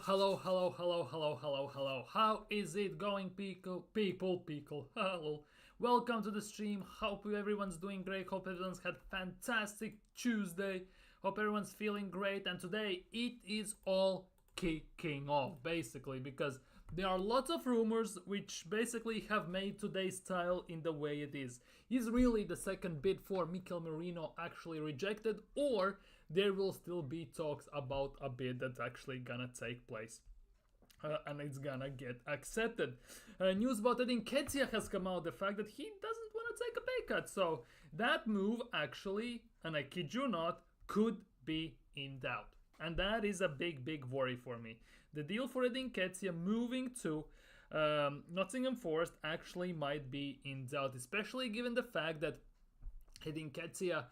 Hello. How is it going, people? Hello. Welcome to the stream. Hope everyone's doing great. Hope everyone's had fantastic Tuesday. Hope everyone's feeling great. And today it is all kicking off, basically, because there are lots of rumors which basically have made today's style in the way it is. Is really the second bid for Mikel Merino actually rejected, or there will still be talks about a bid that's actually gonna take place? And it's gonna get accepted. News about Edu Nketiah has come out, the fact that he doesn't want to take a pay cut. So that move actually, and I kid you not, could be in doubt. And that is a big worry for me. The deal for Edu Nketiah moving to Nottingham Forest actually might be in doubt, especially given the fact that Edu Nketiah,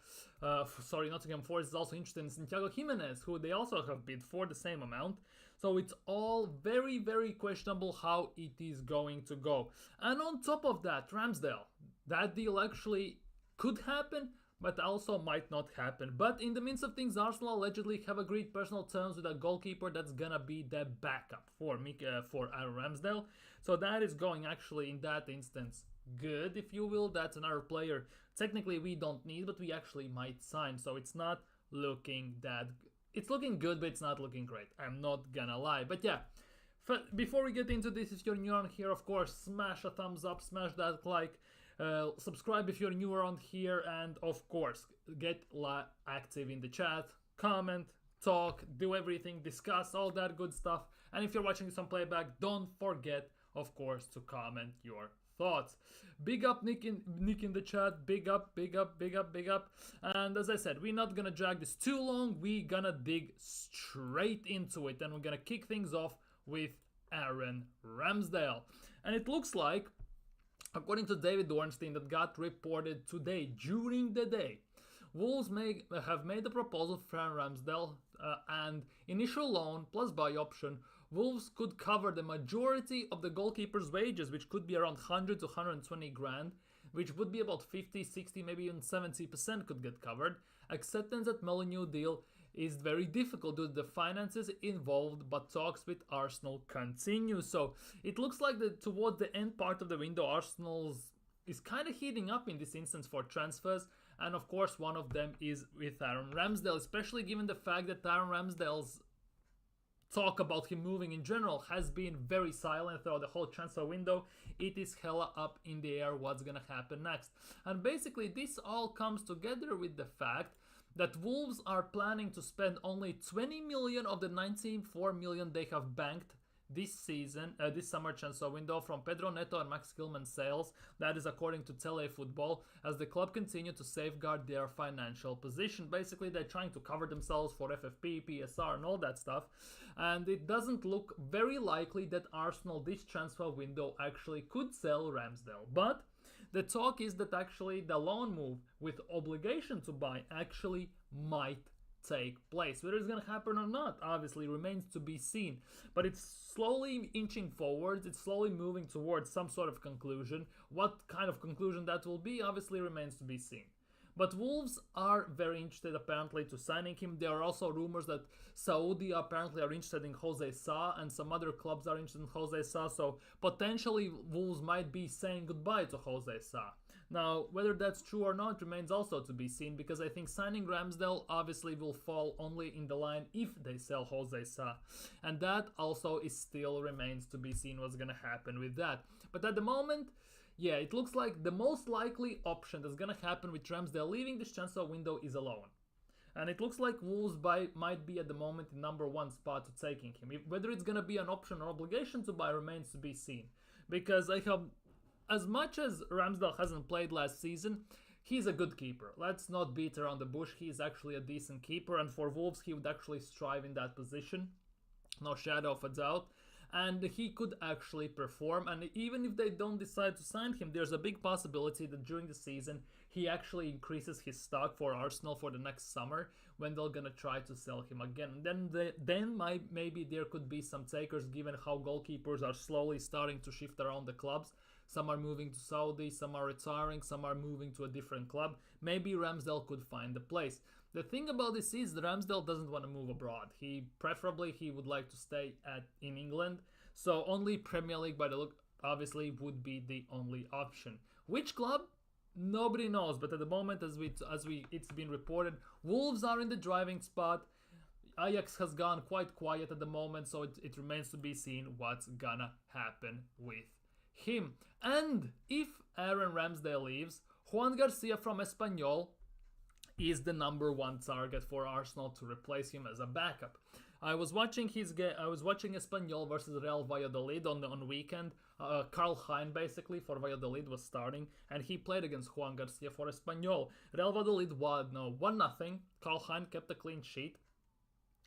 Nottingham Forest is also interested in Santiago Jimenez, who they also have bid for the same amount. So it's all very questionable how it is going to go. And on top of that, Ramsdale, that deal actually could happen, but also might not happen. But in the midst of things, Arsenal allegedly have agreed personal terms with a goalkeeper that's gonna be the backup for Aaron Ramsdale. So that is going actually in that instance good, if you will. That's another player technically we don't need, but we actually might sign. So it's not looking that. It's looking good, but it's not looking great. I'm not gonna lie. But yeah. Before we get into this, if you're new on here, of course, smash a thumbs up, smash that like, subscribe if you're new around here, and of course, get active in the chat, comment, talk, do everything, discuss, all that good stuff. And if you're watching this on playback, don't forget, of course, to comment your thoughts. Big up Nick in the chat, big up. And as I said, we're not gonna drag this too long, we're gonna dig straight into it, and we're gonna kick things off with Aaron Ramsdale. And it looks like, according to David Ornstein, that got reported today, during the day, Wolves have made a proposal for Aaron Ramsdale, and initial loan plus buy option. Wolves could cover the majority of the goalkeeper's wages, which could be around 100 to 120 grand, which would be about 50, 60, maybe even 70% could get covered. Acceptance at Molineux deal is very difficult due to the finances involved, but talks with Arsenal continue. So it looks like that towards the end part of the window, Arsenal's is kind of heating up in this instance for transfers, and of course one of them is with Aaron Ramsdale, especially given the fact that Aaron Ramsdale's talk about him moving in general has been very silent throughout the whole transfer window. It is hella up in the air what's gonna happen next. And basically this all comes together with the fact that Wolves are planning to spend only 20 million of the 94 million they have banked this season, this summer transfer window from Pedro Neto and Max Gilman sales. That is according to Telefootball, as the club continue to safeguard their financial position. Basically, they're trying to cover themselves for FFP, PSR, and all that stuff. And it doesn't look very likely that Arsenal this transfer window actually could sell Ramsdale. But the talk is that actually the loan move with obligation to buy actually might take place. Whether it's going to happen or not obviously remains to be seen, but it's slowly inching forwards, it's slowly moving towards some sort of conclusion. What kind of conclusion that will be obviously remains to be seen. But Wolves are very interested apparently to signing him. There are also rumors that Saudi apparently are interested in Jose Sa, and some other clubs are interested in Jose Sa, so potentially Wolves might be saying goodbye to Jose Sa. Now, whether that's true or not remains also to be seen, because I think signing Ramsdale obviously will fall only in the line if they sell Jose Sa. And that also is still remains to be seen what's gonna happen with that. But at the moment, yeah, it looks like the most likely option that's gonna happen with Ramsdale leaving this transfer window is a loan. And it looks like Wolves might be at the moment in number one spot to taking him. Whether it's gonna be an option or obligation to buy remains to be seen. Because I have, as much as Ramsdale hasn't played last season, he's a good keeper. Let's not beat around the bush. He's actually a decent keeper, and for Wolves he would actually strive in that position. No shadow of a doubt. And he could actually perform, and even if they don't decide to sign him, there's a big possibility that during the season he actually increases his stock for Arsenal for the next summer when they're gonna try to sell him again. And then maybe there could be some takers, given how goalkeepers are slowly starting to shift around the clubs. Some are moving to Saudi, some are retiring, some are moving to a different club. Maybe Ramsdale could find a place. The thing about this is that Ramsdale doesn't want to move abroad. He would like to stay in England. So only Premier League, by the look, obviously would be the only option. Which club? Nobody knows. But at the moment, as it's been reported, Wolves are in the driving spot. Ajax has gone quite quiet at the moment, so it remains to be seen what's gonna happen with him. And if Aaron Ramsdale leaves, Juan Garcia from Espanyol is the number one target for Arsenal to replace him as a backup. I was watching Espanyol versus Real Valladolid on weekend. Karl Hein basically for Valladolid was starting, and he played against Juan Garcia for Espanyol. Real Valladolid won 1-0. Karl Hein kept a clean sheet.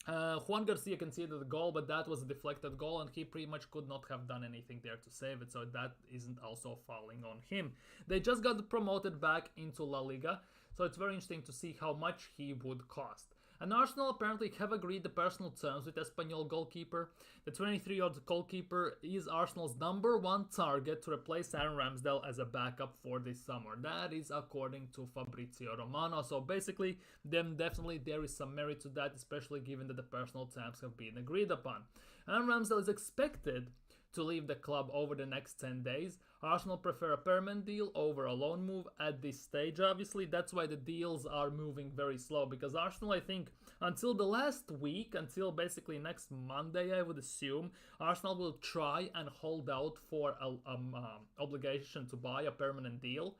Juan Garcia conceded a goal, but that was a deflected goal, and he pretty much could not have done anything there to save it, so that isn't also falling on him. They just got promoted back into La Liga, so it's very interesting to see how much he would cost. And Arsenal apparently have agreed the personal terms with Espanyol goalkeeper. The 23-year-old goalkeeper is Arsenal's number one target to replace Aaron Ramsdale as a backup for this summer. That is according to Fabrizio Romano. So basically, then definitely there is some merit to that, especially given that the personal terms have been agreed upon. Aaron Ramsdale is expected to leave the club over the next 10 days. Arsenal prefer a permanent deal over a loan move at this stage, obviously. That's why the deals are moving very slow, because Arsenal, I think, until the last week, until basically next Monday, I would assume, Arsenal will try and hold out for an obligation to buy a permanent deal.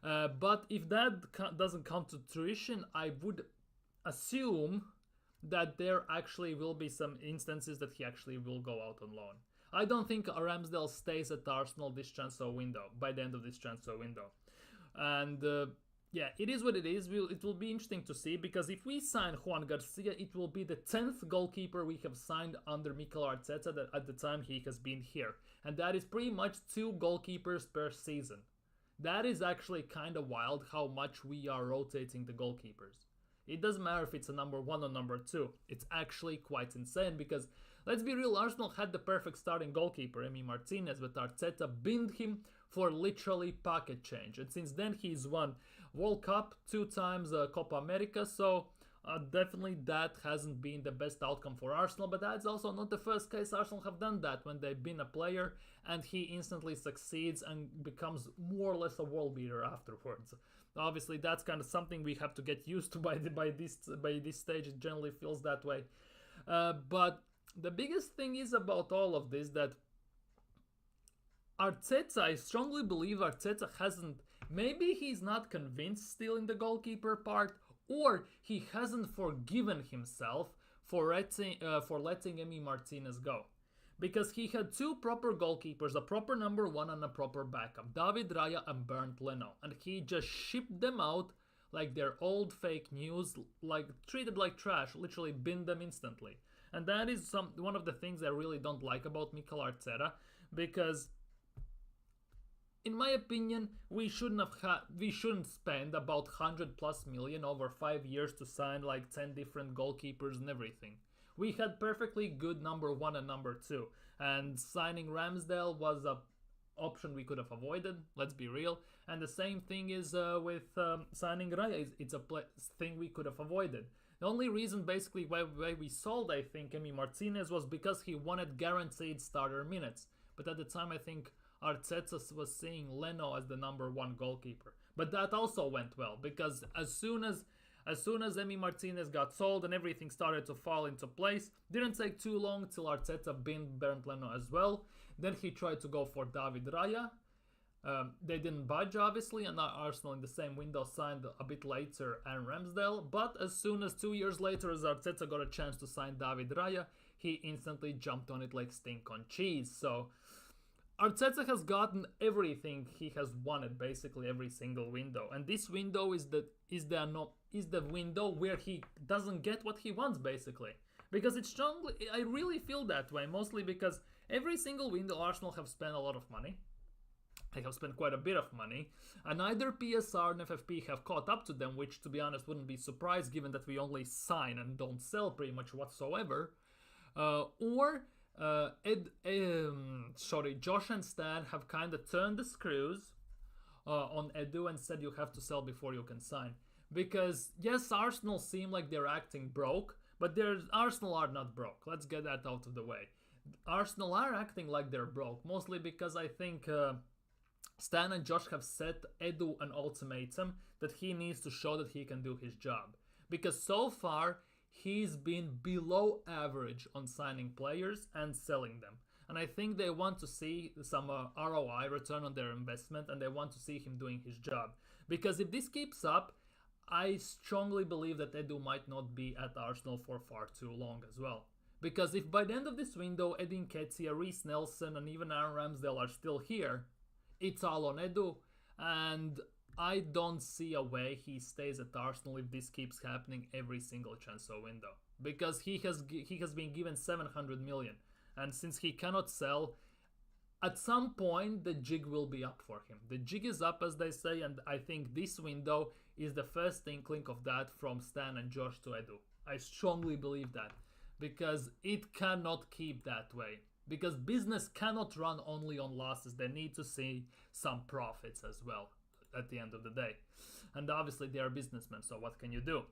But if that doesn't come to fruition, I would assume that there actually will be some instances that he actually will go out on loan. I don't think Ramsdale stays at Arsenal this transfer window, by the end of this transfer window. And yeah, it is what it is. It will be interesting to see, because if we sign Juan Garcia, it will be the 10th goalkeeper we have signed under Mikel Arteta at the time he has been here. And that is pretty much 2 goalkeepers per season. That is actually kind of wild how much we are rotating the goalkeepers. It doesn't matter if it's a number 1 or number 2. It's actually quite insane, because let's be real, Arsenal had the perfect starting goalkeeper, Emi Martinez, but Arteta binned him for literally pocket change. And since then, he's won World Cup 2 times, Copa America, so definitely that hasn't been the best outcome for Arsenal, but that's also not the first case Arsenal have done that, when they've been a player and he instantly succeeds and becomes more or less a world beater afterwards. Obviously, that's kind of something we have to get used to by this stage. It generally feels that way. But the biggest thing is about all of this that Arteta, I strongly believe Arteta hasn't, maybe he's not convinced still in the goalkeeper part, or he hasn't forgiven himself for letting Emi Martinez go. Because he had 2 proper goalkeepers, a proper number 1 and a proper backup, David Raya and Bernd Leno, and he just shipped them out like they're old fake news, like treated like trash, literally binned them instantly. And that is one of the things I really don't like about Mikel Arteta, because in my opinion, we shouldn't spend about 100+ million over 5 years to sign like 10 different goalkeepers and everything. We had perfectly good number 1 and number 2, and signing Ramsdale was a option we could have avoided, let's be real. And the same thing is with signing Raya, it's a thing we could have avoided. The only reason basically why we sold, I think, Emi Martinez was because he wanted guaranteed starter minutes. But at the time, I think Arteta was seeing Leno as the number 1 goalkeeper. But that also went well, because as soon as Emi Martinez got sold and everything started to fall into place, didn't take too long till Arteta binned Bernd Leno as well. Then he tried to go for David Raya. They didn't budge, obviously, and Arsenal in the same window signed a bit later Aaron Ramsdale. But as soon as 2 years later, as Arteta got a chance to sign David Raya, he instantly jumped on it like stink on cheese. So Arteta has gotten everything he has wanted, basically every single window, and this window is the window where he doesn't get what he wants, basically. Because it's strongly, I really feel that way, mostly because every single window Arsenal have spent a lot of money. They have spent quite a bit of money, and neither PSR and FFP have caught up to them, which, to be honest, wouldn't be surprised given that we only sign and don't sell pretty much whatsoever. Josh and Stan have kind of turned the screws on Edu and said you have to sell before you can sign. Because yes, Arsenal seem like they're acting broke, but Arsenal are not broke. Let's get that out of the way. Arsenal are acting like they're broke, mostly because I think Stan and Josh have set Edu an ultimatum that he needs to show that he can do his job. Because so far, he's been below average on signing players and selling them. And I think they want to see some ROI, return on their investment, and they want to see him doing his job. Because if this keeps up, I strongly believe that Edu might not be at Arsenal for far too long as well. Because if by the end of this window, Edu Nketiah, Reece Nelson, and even Aaron Ramsdale are still here, it's all on Edu. And I don't see a way he stays at Arsenal if this keeps happening every single transfer window. Because he has been given 700 million. And since he cannot sell, at some point the jig will be up for him. The jig is up, as they say, and I think this window is the first inkling of that from Stan and Josh to Edu. I strongly believe that. Because it cannot keep that way. Because business cannot run only on losses. They need to see some profits as well at the end of the day. And obviously they are businessmen, so what can you do?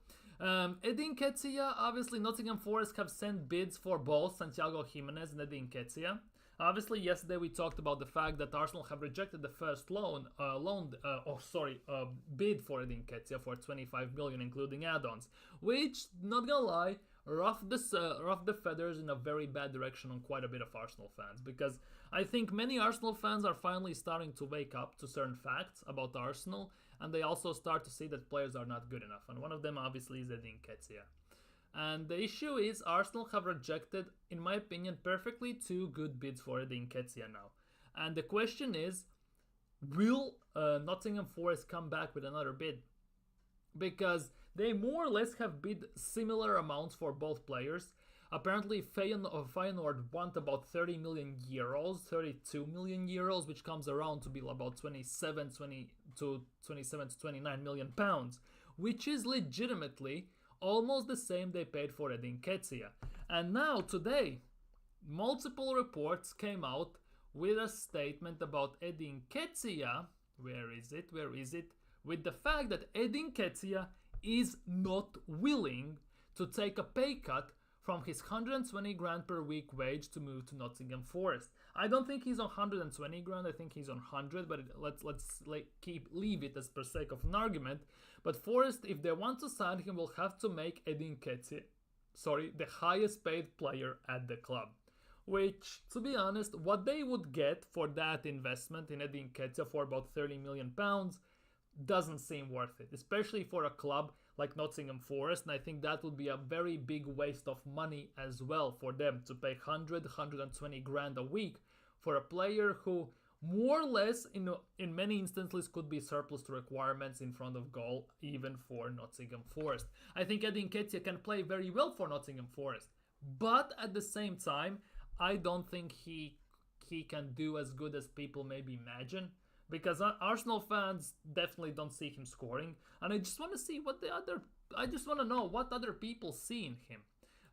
Edu Nketiah, obviously Nottingham Forest have sent bids for both Santiago Jimenez and Edu Nketiah. Obviously, yesterday we talked about the fact that Arsenal have rejected the first bid for Edu Nketiah for 25 million, including add-ons, which, not gonna lie, rough the feathers in a very bad direction on quite a bit of Arsenal fans, because I think many Arsenal fans are finally starting to wake up to certain facts about Arsenal, and they also start to see that players are not good enough, and one of them obviously is Edu Nketiah. And the issue is Arsenal have rejected, in my opinion, perfectly 2 good bids for Edu Nketiah now. And the question is, will Nottingham Forest come back with another bid? Because they more or less have bid similar amounts for both players. Apparently Feyenoord want about 30 million euros, 32 million euros, which comes around to be about 27 to 29 million pounds, which is legitimately almost the same they paid for Edu Nketiah. And now, today, multiple reports came out with a statement about Edu Nketiah, where is it, with the fact that Edu Nketiah is not willing to take a pay cut from his 120 grand per week wage to move to Nottingham Forest. I don't think he's on 120 grand, I think he's on 100, but let's leave it as per sake of an argument. But Forest, if they want to sign him, will have to make Edu Nketiah, the highest paid player at the club. Which, to be honest, what they would get for that investment in Edu Nketiah for about 30 million pounds doesn't seem worth it, especially for a club like Nottingham Forest, and I think that would be a very big waste of money as well for them to pay 120 grand a week for a player who more or less in many instances could be surplus to requirements in front of goal, even for Nottingham Forest. I think Edu Nketiah can play very well for Nottingham Forest, but at the same time, I don't think he can do as good as people maybe imagine. Because Arsenal fans definitely don't see him scoring, and I just want to see I just want to know what other people see in him.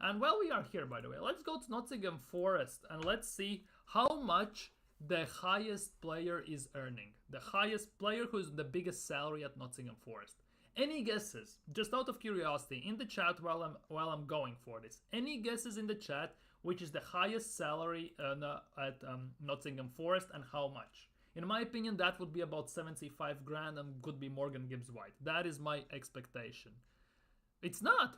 And while we are here, by the way, let's go to Nottingham Forest and let's see how much the highest player is earning. The highest player who is the biggest salary at Nottingham Forest. Any guesses? Just out of curiosity, in the chat while I'm going for this. Any guesses in the chat which is the highest salary at Nottingham Forest and how much? In my opinion, that would be about 75 grand and could be Morgan Gibbs-White. That is my expectation. It's not.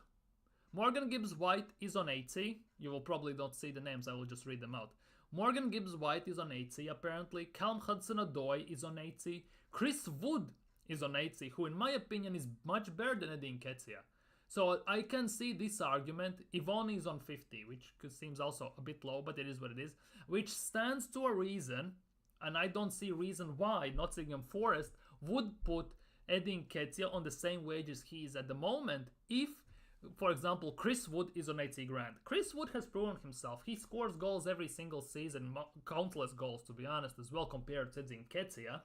Morgan Gibbs-White is on 80. You will probably not see the names. I will just read them out. Morgan Gibbs-White is on 80, apparently. Callum Hudson-Odoi is on 80. Chris Wood is on 80, who in my opinion is much better than Edu Nketiah. So I can see this argument. Yvonne is on 50, which seems also a bit low, but it is what it is. Which stands to a reason, and I don't see reason why Nottingham Forest would put Edu Nketiah on the same wages he is at the moment if, for example, Chris Wood is on 80 grand. Chris Wood has proven himself. He scores goals every single season, countless goals to be honest as well compared to Edu Nketiah.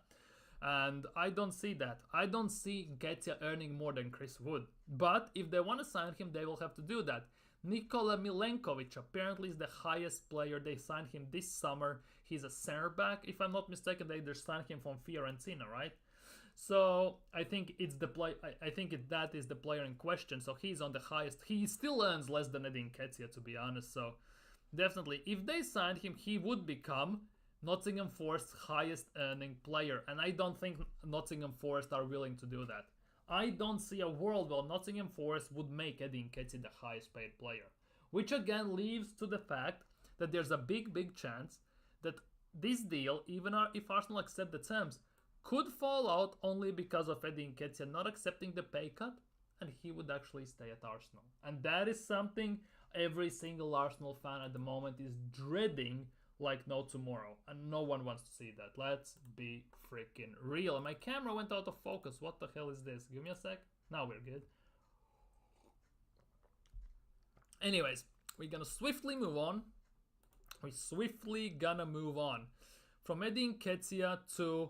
And I don't see that. I don't see Nketiah earning more than Chris Wood. But if they want to sign him, they will have to do that. Nikola Milenkovic apparently is the highest player. They signed him this summer. He's a center back. If I'm not mistaken, they signed him from Fiorentina, right? So I think it's the play. I think that is the player in question. So he's on the highest. He still earns less than Edu Nketiah, to be honest. So definitely, if they signed him, he would become Nottingham Forest's highest earning player. And I don't think Nottingham Forest are willing to do that. I don't see a world where Nottingham Forest would make Edu Nketiah the highest paid player. Which again leads to the fact that there's a big chance that this deal, even if Arsenal accept the terms, could fall out only because of Edu Nketiah not accepting the pay cut, and he would actually stay at Arsenal. And that is something every single Arsenal fan at the moment is dreading like no tomorrow, and no one wants to see that. Let's be freaking real. And my camera went out of focus. What the hell is this? Give me a sec. Now we're good. Anyways, we're gonna swiftly move on. We're swiftly gonna move on from Edu Nketiah to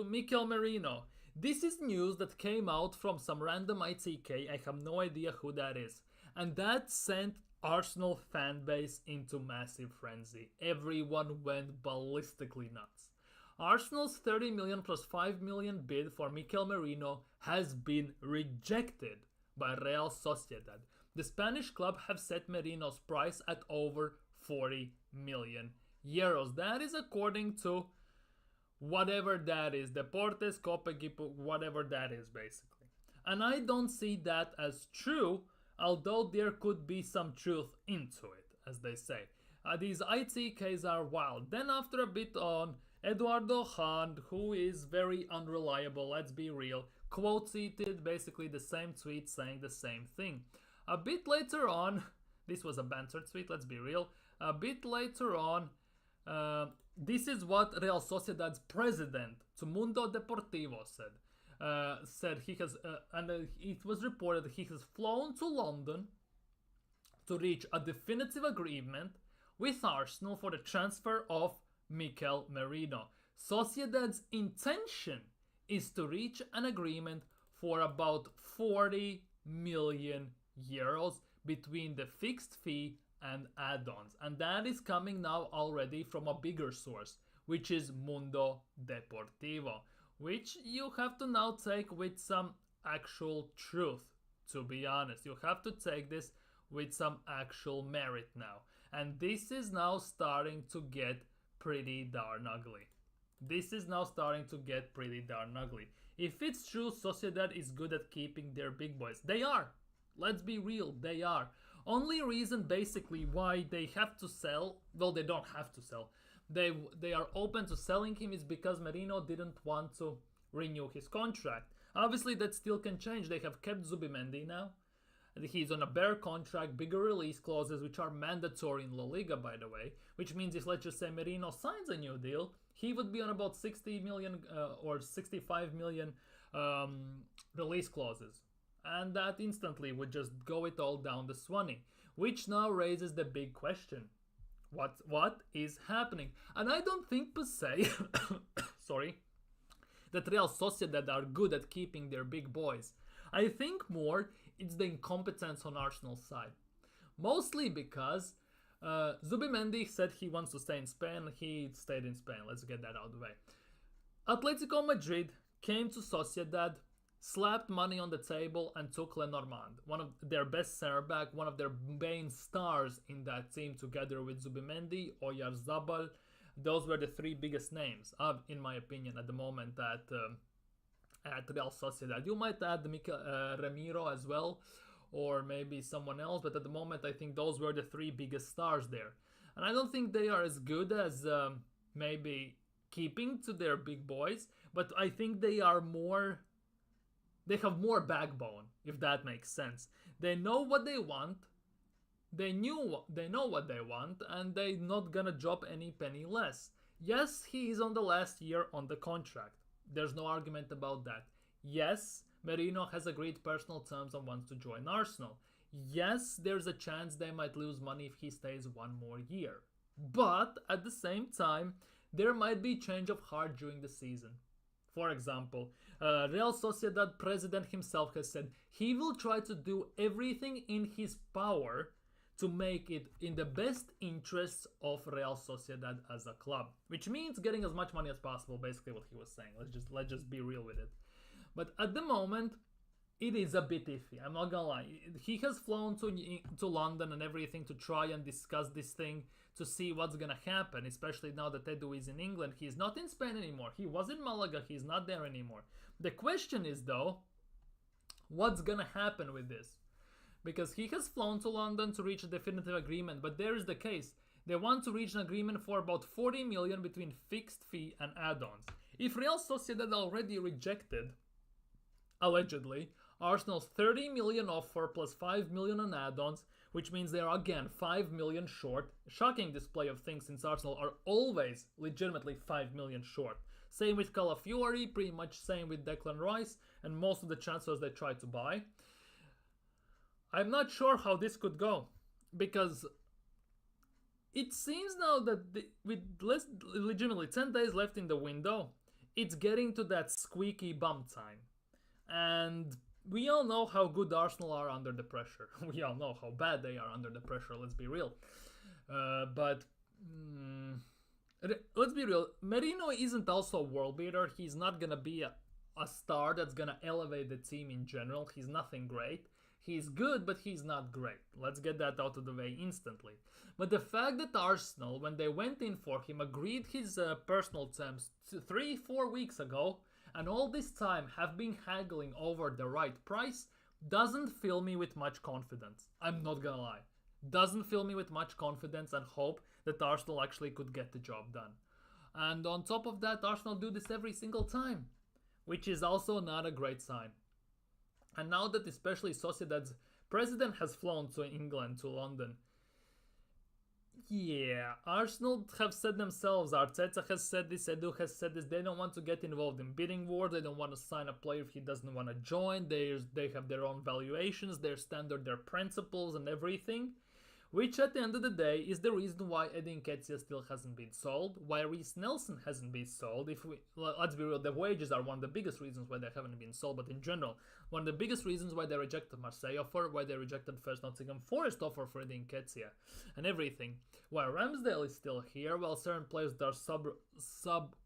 Mikel Merino. This is news that came out from some random ITK. I have no idea who that is, and that sent Arsenal fan base into massive frenzy. Everyone went ballistically nuts. Arsenal's 30 million plus 5 million bid for Mikel Merino has been rejected by Real Sociedad. The Spanish club have set Merino's price at over 40 million euros. That is according to whatever that is, Deportes, coyg, whatever that is basically. And I don't see that as true, although there could be some truth into it, as they say. These ITKs are wild. Then after a bit on, Eduardo Hand, who is very unreliable, let's be real, quote-tweeted basically the same tweet saying the same thing. A bit later on, this was a banter tweet, let's be real, a bit later on, this is what Real Sociedad's president, to Mundo Deportivo, said he has, it was reported that he has flown to London to reach a definitive agreement with Arsenal for the transfer of Mikel Merino. Sociedad's intention is to reach an agreement for about 40 million euros between the fixed fee and add-ons, and that is coming now already from a bigger source, which is Mundo Deportivo, which you have to now take with some actual truth, to be honest. You have to take this with some actual merit now, and this is now starting to get pretty darn ugly. This is now starting to get pretty darn ugly. If it's true Sociedad is good at keeping their big boys, they are. Let's be real, they are. Only reason basically why they have to sell, well, they don't have to sell, they are open to selling him is because Merino didn't want to renew his contract. Obviously that still can change. They have kept Zubimendi now. He's on a bare contract, bigger release clauses, which are mandatory in La Liga, by the way, which means if, let's just say, Merino signs a new deal, he would be on about 60 million or 65 million release clauses. And that instantly would just go it all down the Swanee, which now raises the big question. What is happening? And I don't think per se, sorry, that Real Sociedad are good at keeping their big boys. I think more it's the incompetence on Arsenal's side. Mostly because Zubimendi said he wants to stay in Spain. He stayed in Spain. Let's get that out of the way. Atletico Madrid came to Sociedad, slapped money on the table and took Lenormand, one of their best center back, one of their main stars in that team, together with Zubimendi, Oyarzabal. Those were the three biggest names, in my opinion, at the moment at Real Sociedad. You might add Ramiro as well, or maybe someone else, but at the moment I think those were the three biggest stars there. And I don't think they are as good as maybe keeping to their big boys, but I think they have more backbone, if that makes sense. They know what they want, they know what they want, and they're not gonna drop any penny less. Yes, he is on the last year on the contract. There's no argument about that. Yes, Merino has agreed personal terms and wants to join Arsenal. Yes, there's a chance they might lose money if he stays one more year. But at the same time, there might be change of heart during the season. For example, Real Sociedad president himself has said he will try to do everything in his power to make it in the best interests of Real Sociedad as a club, which means getting as much money as possible, basically what he was saying. Let's just be real with it. But at the moment, it is a bit iffy. I'm not gonna lie. He has flown to London and everything to try and discuss this thing to see what's gonna happen, especially now that Edu is in England. He's not in Spain anymore. He was in Malaga. He's not there anymore. The question is, though, what's gonna happen with this? Because he has flown to London to reach a definitive agreement, but there is the case. They want to reach an agreement for about 40 million between fixed fee and add-ons. If Real Sociedad already rejected, allegedly, Arsenal's 30 million offer plus 5 million on add-ons, which means they are again 5 million short. Shocking display of things since Arsenal are always legitimately 5 million short. Same with Calafiori, pretty much same with Declan Rice, and most of the transfers they tried to buy. I'm not sure how this could go, because it seems now that with less, legitimately 10 days left in the window, it's getting to that squeaky bum time. And we all know how good Arsenal are under the pressure. We all know how bad they are under the pressure, let's be real. But let's be real, Merino isn't also a world beater. He's not going to be a star that's going to elevate the team in general. He's nothing great. He's good, but he's not great. Let's get that out of the way instantly. But the fact that Arsenal, when they went in for him, agreed his personal terms 3-4 weeks ago, and all this time have been haggling over the right price, doesn't fill me with much confidence. I'm not gonna lie. Doesn't fill me with much confidence and hope that Arsenal actually could get the job done. And on top of that, Arsenal do this every single time, which is also not a great sign. And now that especially Sociedad's president has flown to England, to London, yeah, Arsenal have said themselves, Arteta has said this, Edu has said this, they don't want to get involved in bidding war, they don't want to sign a player if he doesn't want to join, they have their own valuations, their standard, their principles and everything. Which at the end of the day is the reason why Edu Nketiah still hasn't been sold, why Reece Nelson hasn't been sold. Let's be real, the wages are one of the biggest reasons why they haven't been sold, but in general, one of the biggest reasons why they rejected Marseille offer, why they rejected first Nottingham Forest offer for Edu Nketiah, and everything. While Ramsdale is still here, while certain players that are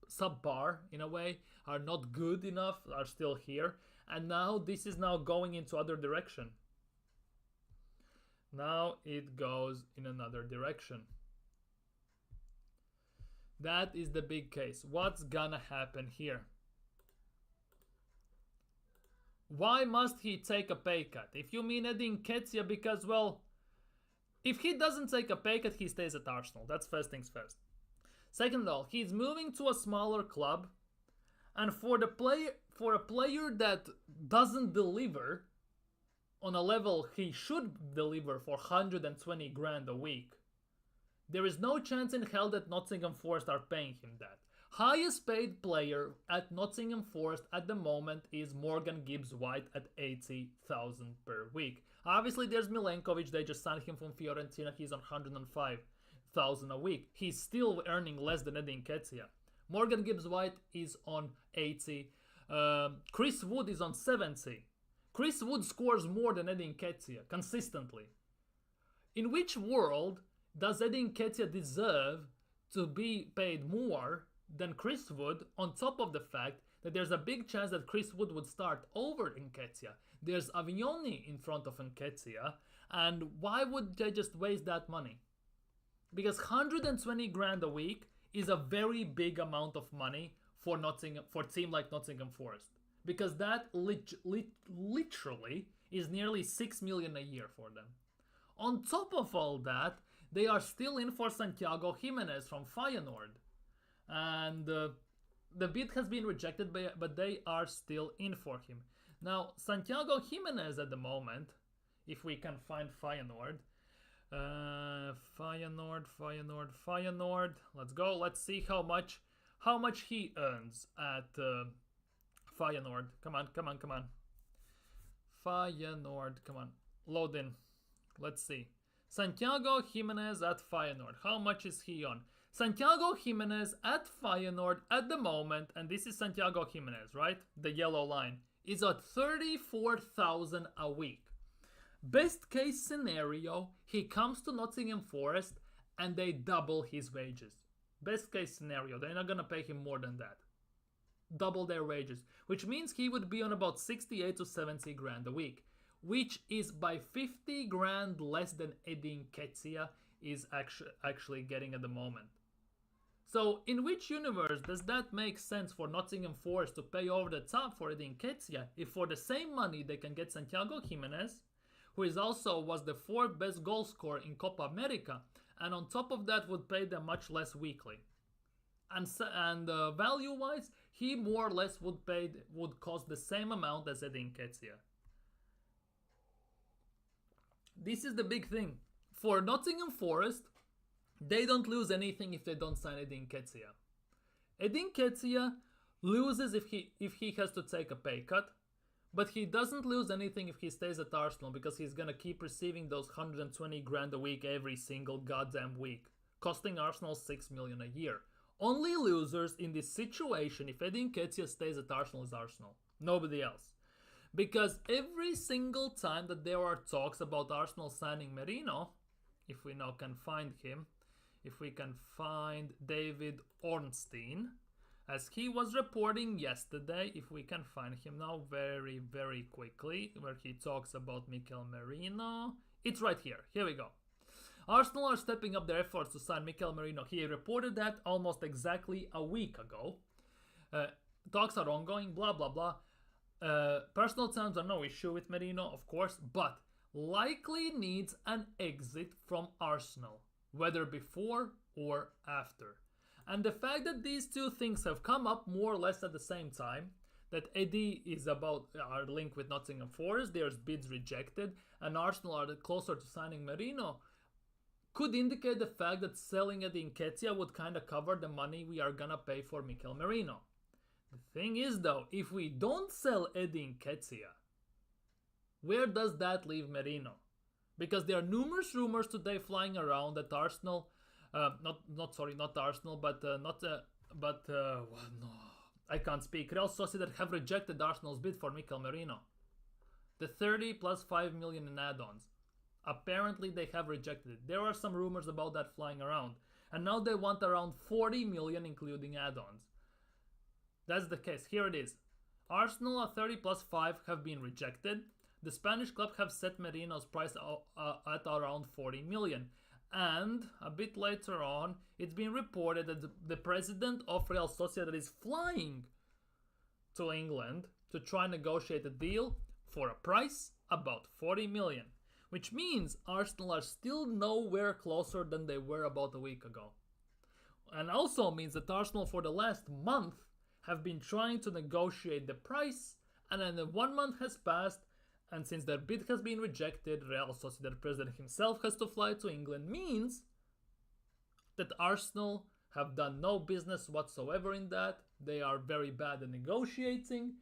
subpar in a way, are not good enough, are still here, and now this is now going into other direction. Now it goes in another direction. That is the big case. What's gonna happen here? Why must he take a pay cut? If you mean Edu Nketiah, because, well, if he doesn't take a pay cut, he stays at Arsenal. That's first things first. Second of all, he's moving to a smaller club, and for a player that doesn't deliver on a level he should deliver for 120 grand a week, there is no chance in hell that Nottingham Forest are paying him that. Highest paid player at Nottingham Forest at the moment is Morgan Gibbs-White at 80,000 per week. Obviously there's Milenkovic, they just signed him from Fiorentina, he's on 105,000 a week. He's still earning less than Edu Nketiah. Morgan Gibbs-White is on 80. Chris Wood is on 70. Chris Wood scores more than Edu Nketiah consistently. In which world does Edu Nketiah deserve to be paid more than Chris Wood, on top of the fact that there's a big chance that Chris Wood would start over Nketiah? There's Avignoni in front of Nketiah, and why would they just waste that money? Because 120 grand a week is a very big amount of money for a team like Nottingham Forest. Because that literally is nearly 6 million a year for them. On top of all that, they are still in for Santiago Jimenez from Feyenoord. And the bid has been rejected, but they are still in for him. Now, Santiago Jimenez at the moment, if we can find Feyenoord. Feyenoord. Let's go. Let's see how much he earns at Feyenoord. Come on. Feyenoord, come on. Load in. Let's see. Santiago Jimenez at Feyenoord. How much is he on? Santiago Jimenez at Feyenoord at the moment, and this is Santiago Jimenez, right? The yellow line, is at 34,000 a week. Best case scenario, he comes to Nottingham Forest and they double his wages. Best case scenario, they're not gonna pay him more than that. Double their wages, which means he would be on about 68 to 70 grand a week, which is by 50 grand less than Edu Nketiah is actually getting at the moment. So in which universe does that make sense for Nottingham Forest to pay over the top for Edu Nketiah if for the same money they can get Santiago Jimenez, who is also was the 4th best goal scorer in Copa America, and on top of that would pay them much less weekly. And value-wise, he more or less would cost the same amount as Edu Nketiah. This is the big thing. For Nottingham Forest, they don't lose anything if they don't sign Edu Nketiah. Edu Nketiah loses if he has to take a pay cut, but he doesn't lose anything if he stays at Arsenal because he's gonna keep receiving those 120 grand a week every single goddamn week, costing Arsenal 6 million a year. Only losers in this situation if Edu Nketiah stays at Arsenal is Arsenal. Nobody else. Because every single time that there are talks about Arsenal signing Merino, if we now can find him, if we can find David Ornstein, as he was reporting yesterday, if we can find him now very, very quickly, where he talks about Mikel Merino. It's right here. Here we go. Arsenal are stepping up their efforts to sign Mikel Merino. He reported that almost exactly a week ago. Talks are ongoing, blah, blah, blah. Personal terms are no issue with Merino, of course, but likely needs an exit from Arsenal, whether before or after. And the fact that these two things have come up more or less at the same time, that Eddie is about our link with Nottingham Forest, there's bids rejected, and Arsenal are closer to signing Merino, could indicate the fact that selling Edu Nketiah would kind of cover the money we are gonna pay for Mikel Merino. The thing is though, if we don't sell Edu Nketiah, where does that leave Merino? Because there are numerous rumors today flying around that Arsenal, not Arsenal, I can't speak. Real Sociedad have rejected Arsenal's bid for Mikel Merino. The 30 plus 5 million in add-ons. Apparently they have rejected it. There are some rumors about that flying around. And now they want around 40 million including add-ons. That's the case. Here it is. Arsenal at 30 plus 5 have been rejected. The Spanish club have set Merino's price at around 40 million. And a bit later on, it's been reported that the president of Real Sociedad is flying to England to try and negotiate a deal for a price about 40 million. Which means Arsenal are still nowhere closer than they were about a week ago. And also means that Arsenal for the last month have been trying to negotiate the price, and then 1 month has passed, and since their bid has been rejected, Real Sociedad president himself has to fly to England, means that Arsenal have done no business whatsoever in that. They are very bad at negotiating,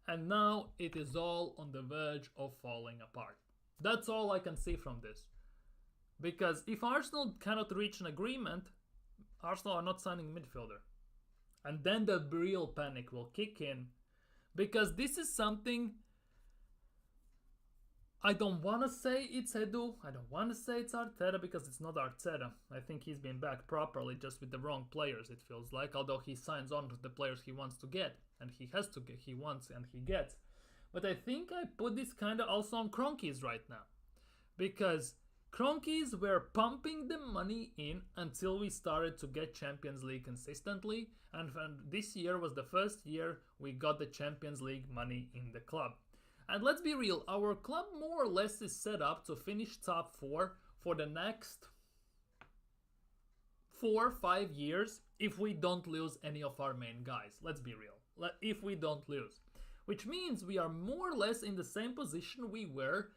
and now it is all on the verge of falling apart. That's all I can see from this. Because if Arsenal cannot reach an agreement, Arsenal are not signing a midfielder. And then the real panic will kick in. Because this is something, I don't want to say it's Edu, I don't want to say it's Arteta, because it's not Arteta. I think he's been back properly, just with the wrong players, it feels like. Although he signs on to the players he wants to get. And he has to get, he wants and he gets. But I think I put this kind of also on Kroenkes right now. Because Kroenkes were pumping the money in until we started to get Champions League consistently. And this year was the first year we got the Champions League money in the club. And let's be real, our club more or less is set up to finish top 4 for the next 4 or 5 years if we don't lose any of our main guys. Let's be real. If we don't lose. Which means we are more or less in the same position we were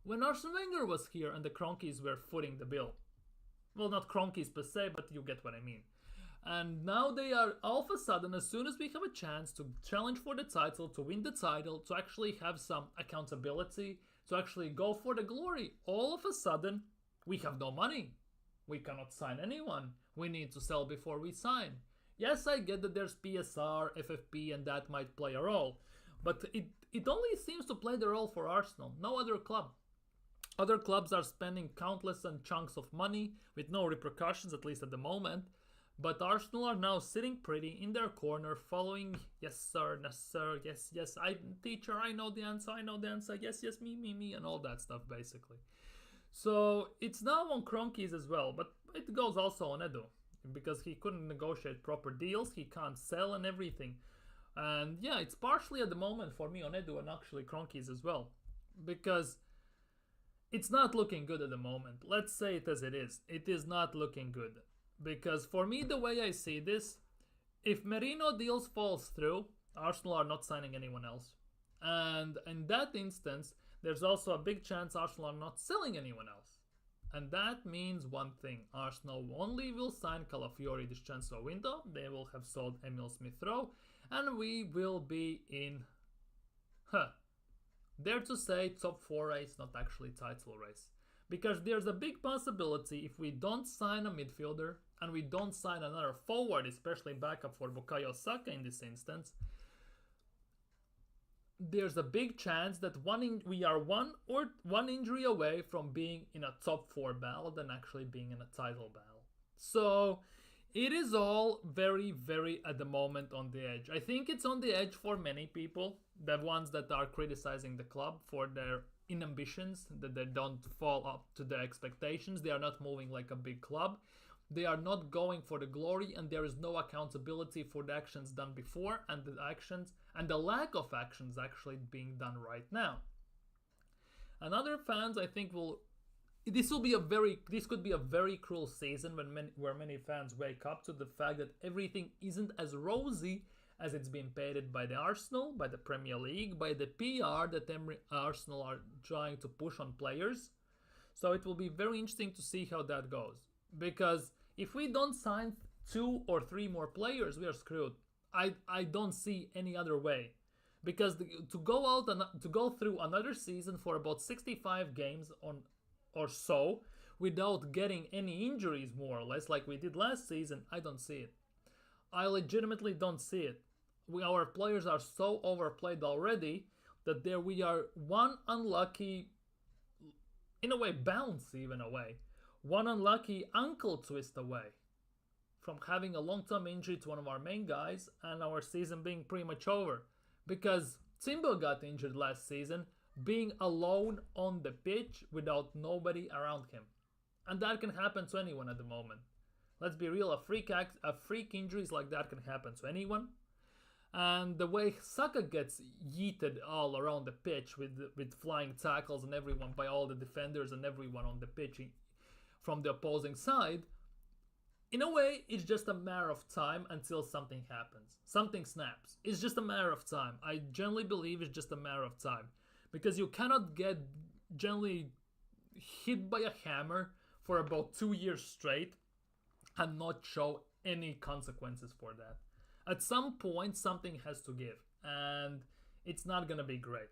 when Arsene Wenger was here and the Kroenkes were footing the bill. Well, not Kroenkes per se, but you get what I mean. And now they are all of a sudden, as soon as we have a chance to challenge for the title, to win the title, to actually have some accountability, to actually go for the glory, all of a sudden we have no money. We cannot sign anyone. We need to sell before we sign. Yes, I get that there's PSR, FFP, and that might play a role. But it only seems to play the role for Arsenal, no other club. Other clubs are spending countless and chunks of money with no repercussions, at least at the moment. But Arsenal are now sitting pretty in their corner, following, yes sir, yes, teacher, I know the answer, yes, me, and all that stuff basically. So it's now on Kroenke's as well, but it goes also on Edu, because he couldn't negotiate proper deals, he can't sell and everything. And yeah, it's partially at the moment for me on Edu and actually Kroenke's as well, because it's not looking good at the moment. Let's say it as it is. It is not looking good. Because for me, the way I see this, if Merino deals falls through, Arsenal are not signing anyone else. And in that instance, there's also a big chance Arsenal are not selling anyone else. And that means one thing. Arsenal only will sign Calafiori this transfer window. They will have sold Emil Smith-Rowe. And we will be in, dare to say, top 4 race, not actually title race. Because there's a big possibility if we don't sign a midfielder and we don't sign another forward, especially backup for Bukayo Saka in this instance, there's a big chance that we are one injury away from being in a top 4 battle than actually being in a title battle. So it is all very, very at the moment on the edge. I think it's on the edge for many people, the ones that are criticizing the club for their inambitions, that they don't fall up to their expectations. They are not moving like a big club. They are not going for the glory, and there is no accountability for the actions done before and the lack of actions actually being done right now. And other fans, I think, this could be a very cruel season where many fans wake up to the fact that everything isn't as rosy as it's been painted by the Arsenal, by the Premier League, by the PR that Arsenal are trying to push on players. So it will be very interesting to see how that goes. Because if we don't sign 2 or 3 more players, we are screwed. I don't see any other way. Because to go through another season for about 65 games or so without getting any injuries, more or less, like we did last season, I don't see it. I legitimately don't see it. Our players are so overplayed already that we are one unlucky, in a way, bounce even away. One unlucky ankle twist away from having a long-term injury to one of our main guys and our season being pretty much over. Because Timber got injured last season, being alone on the pitch without nobody around him. And that can happen to anyone at the moment. Let's be real, a freak injuries like that can happen to anyone. And the way Saka gets yeeted all around the pitch with flying tackles and everyone by all the defenders and everyone on the pitch from the opposing side, in a way, it's just a matter of time until something happens. Something snaps. It's just a matter of time. I generally believe it's just a matter of time. Because you cannot get generally hit by a hammer for about 2 years straight and not show any consequences for that. At some point, something has to give, and it's not going to be great.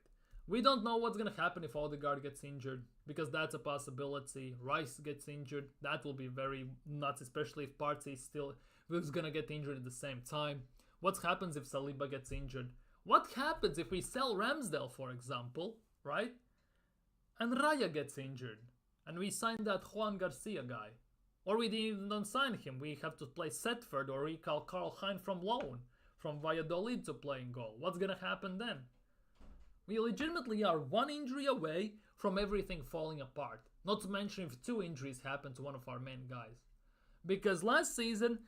We don't know what's going to happen if Odegaard gets injured, because that's a possibility. Rice gets injured, that will be very nuts, especially if Partey is going to get injured at the same time. What happens if Saliba gets injured? What happens if we sell Ramsdale, for example, right? And Raya gets injured, and we sign that Juan Garcia guy. Or we didn't even sign him. We have to play Setford or recall Karl Hein from loan, from Valladolid to play in goal. What's gonna happen then? We legitimately are one injury away from everything falling apart. Not to mention if 2 injuries happen to one of our main guys. Because last season,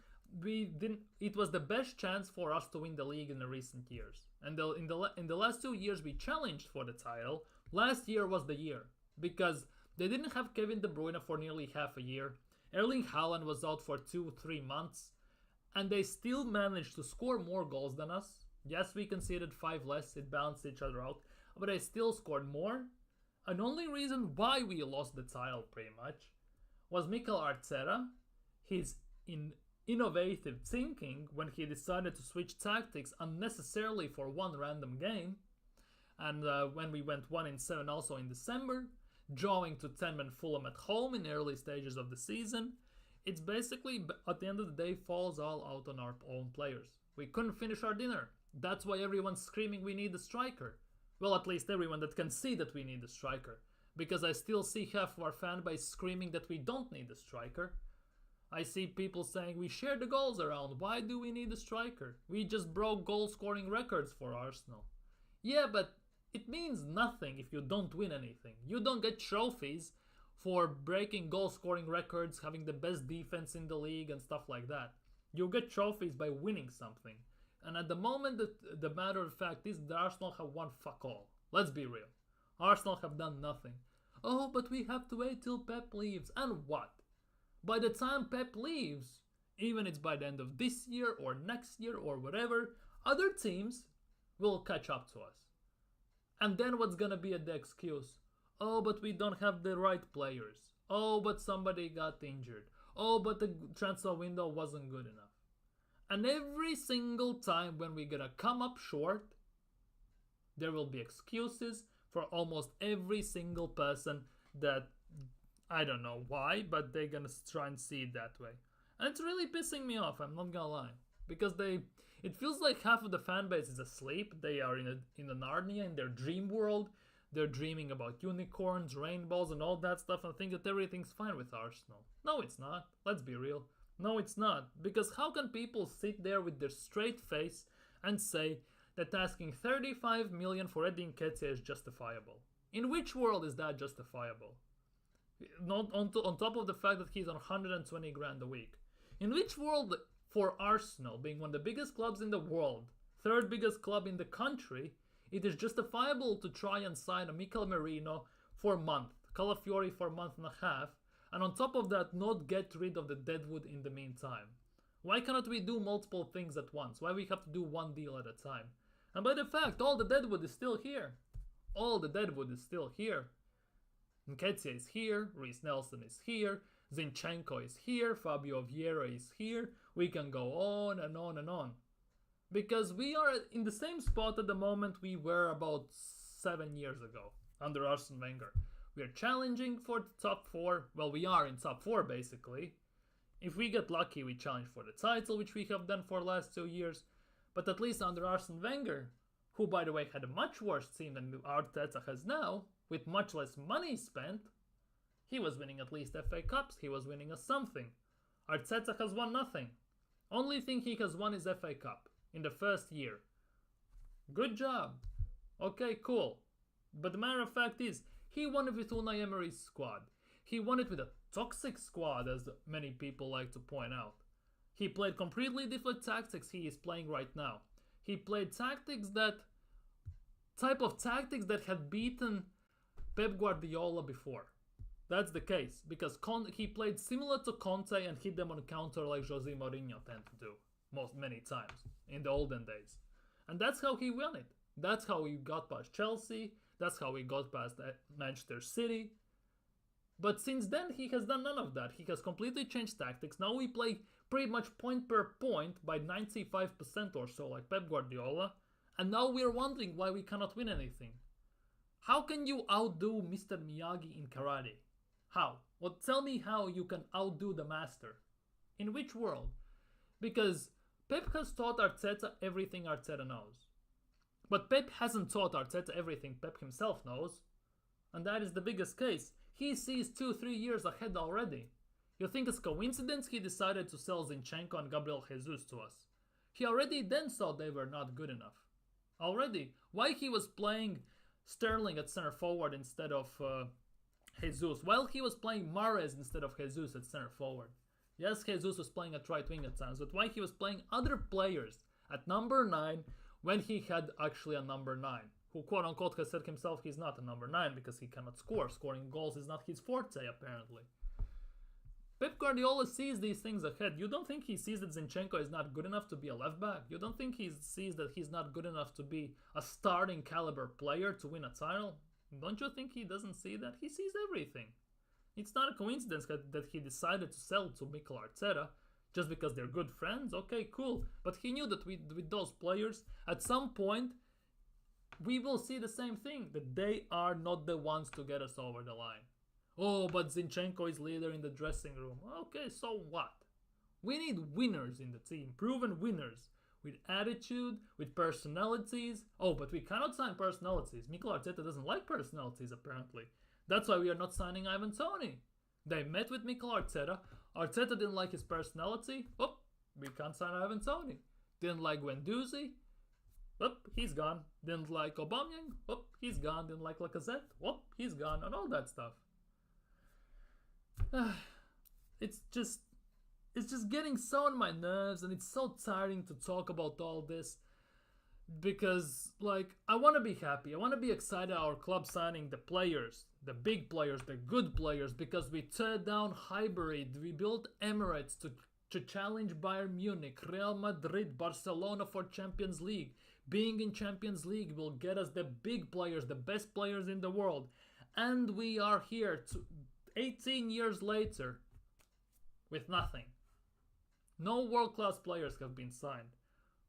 it was the best chance for us to win the league in the recent years. And in the last 2 years we challenged for the title. Last year was the year. Because they didn't have Kevin De Bruyne for nearly half a year. Erling Haaland was out for 2-3 months, and they still managed to score more goals than us. Yes, we conceded 5 less, it balanced each other out, but they still scored more. And only reason why we lost the title, pretty much, was Mikel Arteta, his innovative thinking when he decided to switch tactics unnecessarily for one random game, and when we went 1-7 also in December, drawing to 10-man Fulham at home in early stages of the season. It's basically, at the end of the day, falls all out on our own players. We couldn't finish our dinner. That's why everyone's screaming we need a striker. Well, at least everyone that can see that we need a striker. because I still see half of our fan base screaming that we don't need a striker. I see people saying we share the goals around. Why do we need a striker? We just broke goal scoring records for Arsenal. Yeah, but it means nothing if you don't win anything. You don't get trophies for breaking goal scoring records, having the best defense in the league and stuff like that. You get trophies by winning something. And at the moment, the matter of fact is that Arsenal have won fuck all. Let's be real. Arsenal have done nothing. Oh, but we have to wait till Pep leaves. And what? By the time Pep leaves, even it's by the end of this year or next year or whatever, other teams will catch up to us. And then what's gonna be the excuse? Oh, but we don't have the right players. Oh, but somebody got injured. Oh, but the transfer window wasn't good enough. And every single time when we're gonna come up short, there will be excuses for almost every single person that, I don't know why, but they're gonna try and see it that way. And it's really pissing me off, I'm not gonna lie. Because it feels like half of the fan base is asleep. They are in a Narnia, in their dream world. They're dreaming about unicorns, rainbows, and all that stuff, and think that everything's fine with Arsenal. No, it's not. Let's be real. No, it's not. Because how can people sit there with their straight face and say that asking 35 million for Edu Nketiah is justifiable? In which world is that justifiable? Not on top of the fact that he's on 120 grand a week. In which world, for Arsenal, being one of the biggest clubs in the world, third biggest club in the country, it is justifiable to try and sign a Mikel Merino for a month, Calafiori for a month and a half, and on top of that not get rid of the deadwood in the meantime? Why cannot we do multiple things at once? Why we have to do one deal at a time? And by the fact, all the deadwood is still here. All the deadwood is still here. Nketiah is here, Reece Nelson is here, Zinchenko is here, Fabio Vieira is here. We can go on and on and on. Because we are in the same spot at the moment we were about 7 years ago under Arsene Wenger. We are challenging for the top 4. Well, we are in top 4 basically. If we get lucky, we challenge for the title, which we have done for the last 2 years. But at least under Arsene Wenger, who by the way had a much worse team than Arteta has now, with much less money spent, he was winning at least FA Cups, he was winning a something. Arteta has won nothing. Only thing he has won is FA Cup in the first year. Good job. Okay, cool. But the matter of fact is, he won it with Unai Emery's squad. He won it with a toxic squad, as many people like to point out. He played completely different tactics he is playing right now. He played type of tactics that had beaten Pep Guardiola before. That's the case, because he played similar to Conte and hit them on counter like Jose Mourinho tend to do many times in the olden days. And that's how he won it. That's how he got past Chelsea. That's how he got past Manchester City. But since then, he has done none of that. He has completely changed tactics. Now we play pretty much point per point by 95% or so like Pep Guardiola. And now we're wondering why we cannot win anything. How can you outdo Mr. Miyagi in karate? How? Well, tell me how you can outdo the master. In which world? Because Pep has taught Arteta everything Arteta knows. But Pep hasn't taught Arteta everything Pep himself knows. And that is the biggest case. He sees 2-3 years ahead already. You think it's coincidence he decided to sell Zinchenko and Gabriel Jesus to us? He already then saw they were not good enough. Already. Why he was playing Sterling at center forward instead of Jesus? Well, he was playing Mahrez instead of Jesus at center forward. Yes, Jesus was playing at right wing at times, but why he was playing other players at number 9 when he had actually a number 9, who quote unquote has said himself he's not a number 9 because he cannot score. Scoring goals is not his forte apparently. Pep Guardiola sees these things ahead. You don't think he sees that Zinchenko is not good enough to be a left back? You don't think he sees that he's not good enough to be a starting caliber player to win a title? Don't you think he doesn't see that? He sees everything. It's not a coincidence that he decided to sell to Mikel Arteta just because they're good friends. Okay, cool. But he knew that with those players, at some point, we will see the same thing, that they are not the ones to get us over the line. Oh, but Zinchenko is leader in the dressing room. Okay, so what? We need winners in the team, proven winners, with attitude, with personalities. Oh, but we cannot sign personalities. Mikel Arteta doesn't like personalities, apparently. That's why we are not signing Ivan Toney. They met with Mikel Arteta. Arteta didn't like his personality. Oh, we can't sign Ivan Toney. Didn't like Guendouzi. Oh, he's gone. Didn't like Aubameyang. Oh, he's gone. Didn't like Lacazette. Oh, he's gone. And all that stuff. It's just getting so on my nerves, and it's so tiring to talk about all this. Because, like, I want to be happy. I want to be excited our club signing the players, the big players, the good players, because we tear down Highbury. We built Emirates to challenge Bayern Munich, Real Madrid, Barcelona for Champions League. Being in Champions League will get us the big players, the best players in the world. And we are here 18 years later with nothing. No world-class players have been signed.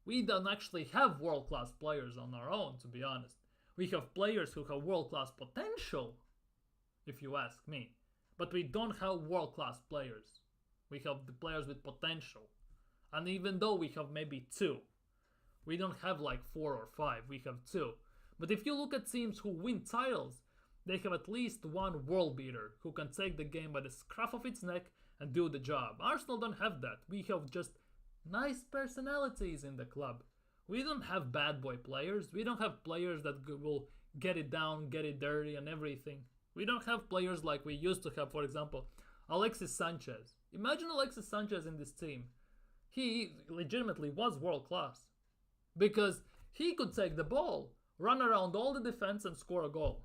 We don't actually have world-class players on our own, to be honest. We have players who have world-class potential, if you ask me. But we don't have world-class players. We have the players with potential. And even though we have maybe 2, we don't have like 4 or 5, we have 2. But if you look at teams who win titles, they have at least one world beater who can take the game by the scruff of its neck and do the job. Arsenal don't have that. We have just nice personalities in the club. We don't have bad boy players. We don't have players that will get it down, get it dirty and everything. We don't have players like we used to have, for example, Alexis Sanchez. Imagine Alexis Sanchez in this team. He legitimately was world class. Because he could take the ball, run around all the defense and score a goal.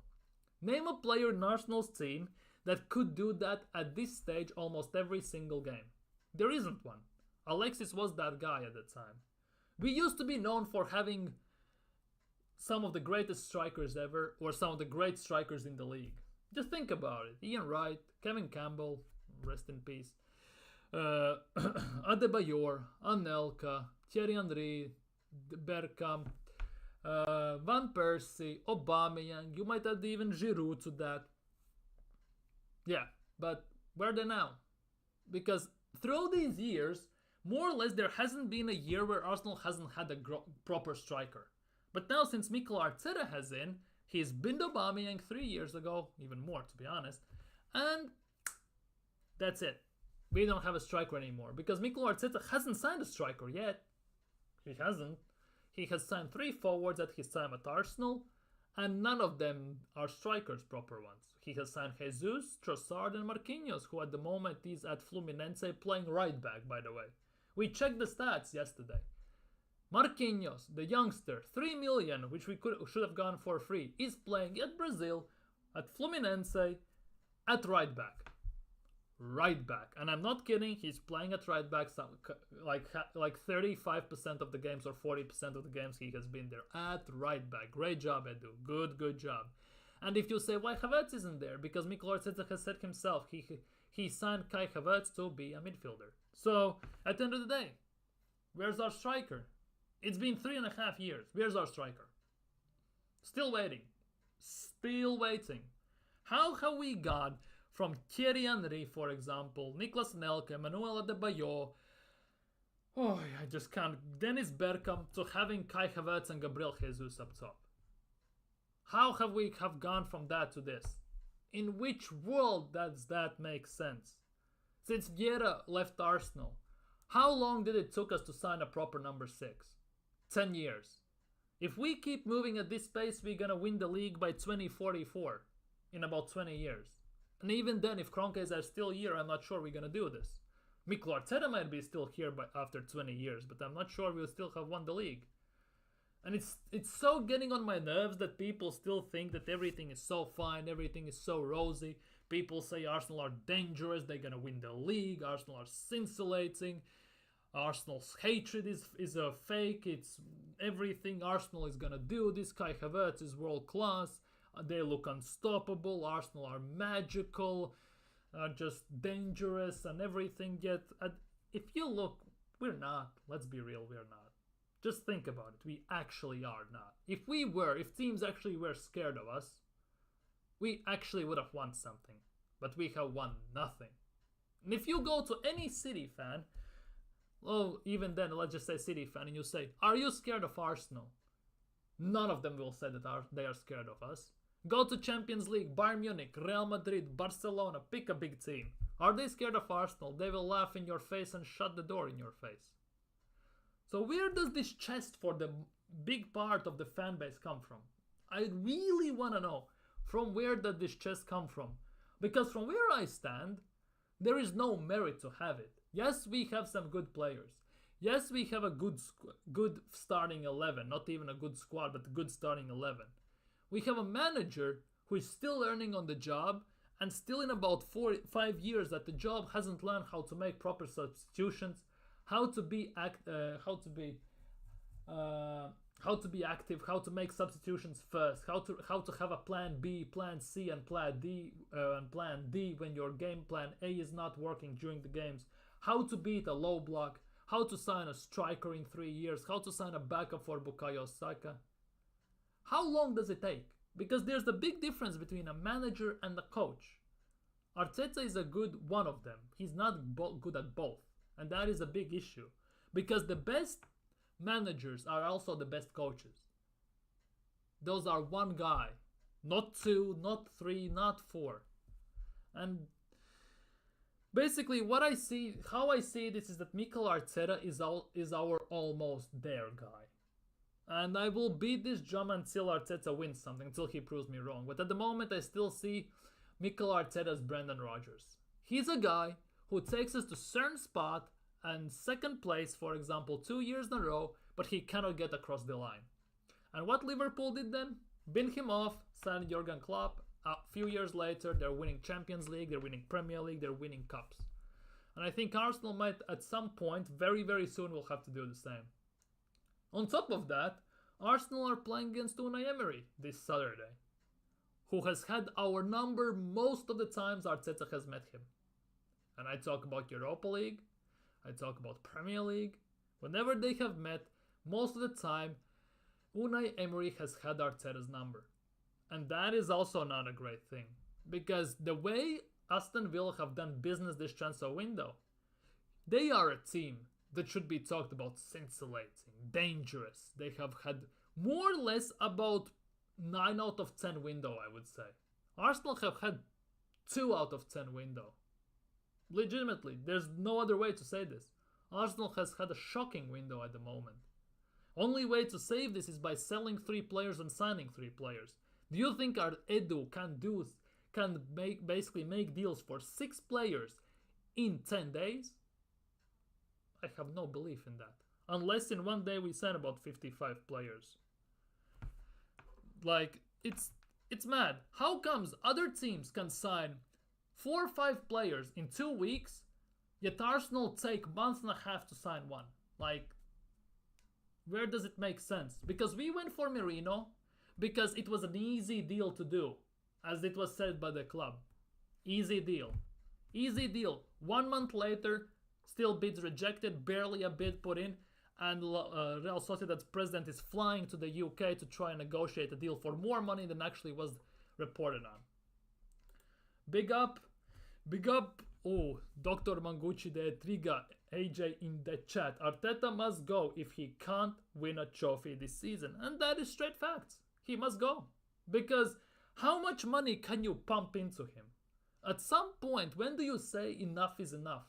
Name a player in Arsenal's team that could do that at this stage almost every single game. There isn't one. Alexis was that guy at the time. We used to be known for having some of the greatest strikers ever, or some of the great strikers in the league. Just think about it. Ian Wright, Kevin Campbell, rest in peace, Adebayor, Anelka, Thierry Henry, Bergkamp, Van Persie, Aubameyang. You might add even Giroud to that. Yeah, but where are they now? Because through these years, more or less there hasn't been a year where Arsenal hasn't had a proper striker. But now since Mikel Arteta has in, he's been Aubameyang 3 years ago, even more to be honest, and that's it. We don't have a striker anymore because Mikel Arteta hasn't signed a striker yet. He hasn't. He has signed 3 forwards at his time at Arsenal, and none of them are strikers, proper ones. He has signed Jesus, Trossard and Marquinhos, who at the moment is at Fluminense playing right back, by the way. We checked the stats yesterday. Marquinhos, the youngster, 3 million, which we should have gone for free, is playing at Brazil, at Fluminense, at right back. Right back. And I'm not kidding, he's playing at right back like 35% of the games or 40% of the games he has been there. At right back. Great job, Edu. Good job. And if you say why Havertz isn't there, because Mikel Arteta has said himself he signed Kai Havertz to be a midfielder. So at the end of the day, where's our striker? It's been 3.5 years. Where's our striker? Still waiting. How have we got from Thierry Henry, for example, Nicolas Nelke, Emmanuel Adebayor, I just can't, Dennis Bergkamp, to having Kai Havertz and Gabriel Jesus up top? How have we gone from that to this? In which world does that make sense? Since Vieira left Arsenal, how long did it took us to sign a proper number 6? 10 years. If we keep moving at this pace, we're gonna win the league by 2044 in about 20 years. And even then, if Kroenkes are still here, I'm not sure we're gonna do this. Mikel Arteta might be still here after 20 years, but I'm not sure we'll still have won the league. And it's so getting on my nerves that people still think that everything is so fine, everything is so rosy. People say Arsenal are dangerous, they're gonna win the league, Arsenal are scintillating, Arsenal's hatred is a fake, it's everything Arsenal is gonna do, this Kai Havertz is world class, they look unstoppable, Arsenal are magical, are just dangerous and everything, yet if you look, we're not, let's be real, we're not. Just think about it, we actually are not. If teams actually were scared of us, we actually would have won something, but we have won nothing. And if you go to any City fan, well, even then, let's just say City fan, and you say, are you scared of Arsenal? None of them will say that they are scared of us. Go to Champions League, Bayern Munich, Real Madrid, Barcelona, pick a big team. Are they scared of Arsenal? They will laugh in your face and shut the door in your face. So where does this chest for the big part of the fan base come from? I really want to know from where did this chest come from? Because from where I stand, there is no merit to have it. Yes, we have some good players. Yes, we have a good starting 11. Not even a good squad, but a good starting 11. We have a manager who is still learning on the job, and still in about 5 years at the job hasn't learned how to make proper substitutions, how to be active, how to make substitutions first, how to have a plan B, plan C, and plan D when your game plan A is not working during the games, how to beat a low block, how to sign a striker in 3 years, how to sign a backup for Bukayo Saka. How long does it take? Because there's a big difference between a manager and a coach. Arteta is a good one of them. He's not good at both. And that is a big issue. Because the best managers are also the best coaches. Those are one guy. Not two, not three, not four. And basically how I see this is that Mikel Arteta is our almost there guy. And I will beat this drum until Arteta wins something, until he proves me wrong. But at the moment, I still see Mikel Arteta as Brendan Rodgers. He's a guy who takes us to certain spot and second place, for example, 2 years in a row, but he cannot get across the line. And what Liverpool did then? Bin him off, signed Jurgen Klopp. A few years later, they're winning Champions League, they're winning Premier League, they're winning cups. And I think Arsenal might, at some point, very, very soon, will have to do the same. On top of that, Arsenal are playing against Unai Emery this Saturday, who has had our number most of the times Arteta has met him. And I talk about Europa League, I talk about Premier League. Whenever they have met, most of the time, Unai Emery has had Arteta's number. And that is also not a great thing. Because the way Aston Villa have done business this transfer window, they are a team that should be talked about scintillating, dangerous. They have had more or less about 9 out of 10 window, I would say. Arsenal have had 2 out of 10 window. Legitimately, there's no other way to say this. Arsenal has had a shocking window at the moment. Only way to save this is by selling 3 players and signing 3 players. Do you think our Edu can basically make deals for 6 players in 10 days? I have no belief in that. Unless in one day we sign about 55 players. Like, it's mad. How comes other teams can sign 4 or 5 players in 2 weeks, yet Arsenal take months and a half to sign one? Like, where does it make sense? Because we went for Merino because it was an easy deal to do, as it was said by the club. Easy deal. Easy deal. 1 month later, still bids rejected, barely a bid put in, and Real Sociedad's president is flying to the UK to try and negotiate a deal for more money than actually was reported on. Big up, oh, Dr. Mangucci de Triga, AJ in the chat. Arteta must go if he can't win a trophy this season. And that is straight facts. He must go. Because how much money can you pump into him? At some point, when do you say enough is enough?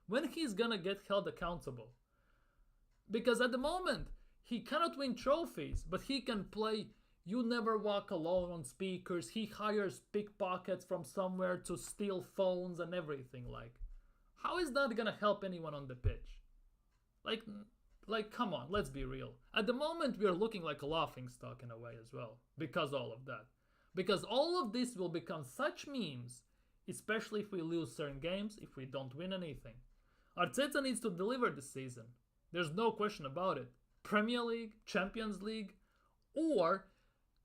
When he's gonna get held accountable? Because at the moment, he cannot win trophies, but he can play You Never Walk Alone on speakers. He hires pickpockets from somewhere to steal phones and everything. Like, how is that gonna help anyone on the pitch? Like, come on, let's be real. At the moment, we are looking like a laughing stock in a way as well, because all of that. Because all of this will become such memes, especially if we lose certain games, if we don't win anything. Arteta needs to deliver this season. There's no question about it. Premier League, Champions League, or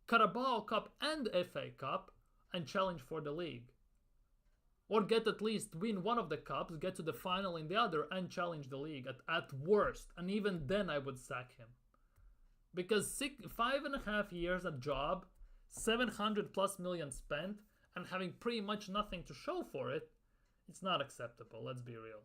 Carabao Cup and FA Cup and challenge for the league. Or get at least win one of the cups, get to the final in the other and challenge the league at worst. And even then I would sack him. Because 5.5 years at job, 700 plus million spent, and having pretty much nothing to show for it, it's not acceptable, let's be real.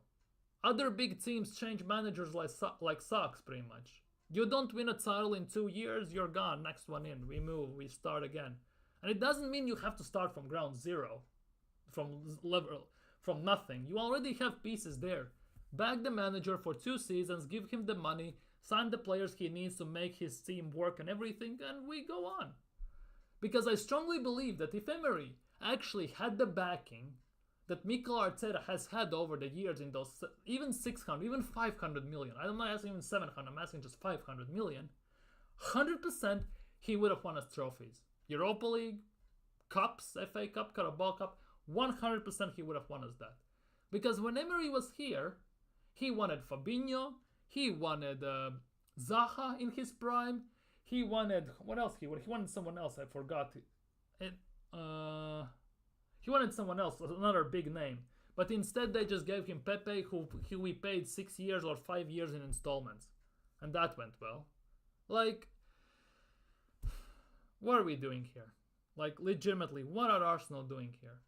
Other big teams change managers like socks pretty much. You don't win a title in 2 years, you're gone, next one in, we move, we start again. And it doesn't mean you have to start from ground zero, from nothing. You already have pieces there. Back the manager for 2 seasons, give him the money, sign the players he needs to make his team work and everything, and we go on. Because I strongly believe that if Emery actually had the backing that Mikel Arteta has had over the years in those even 600, even 500 million, I'm not asking even 700, I'm asking just 500 million, 100% he would have won us trophies. Europa League, Cups, FA Cup, Carabao Cup, 100% he would have won us that. Because when Emery was here, he wanted Fabinho, he wanted Zaha in his prime, he wanted, what else he wanted? He wanted someone else, I forgot. He wanted someone else, another big name. But instead they just gave him Pepe, who we paid 6 years or 5 years in installments. And that went well. Like, what are we doing here? Like, legitimately, what are Arsenal doing here?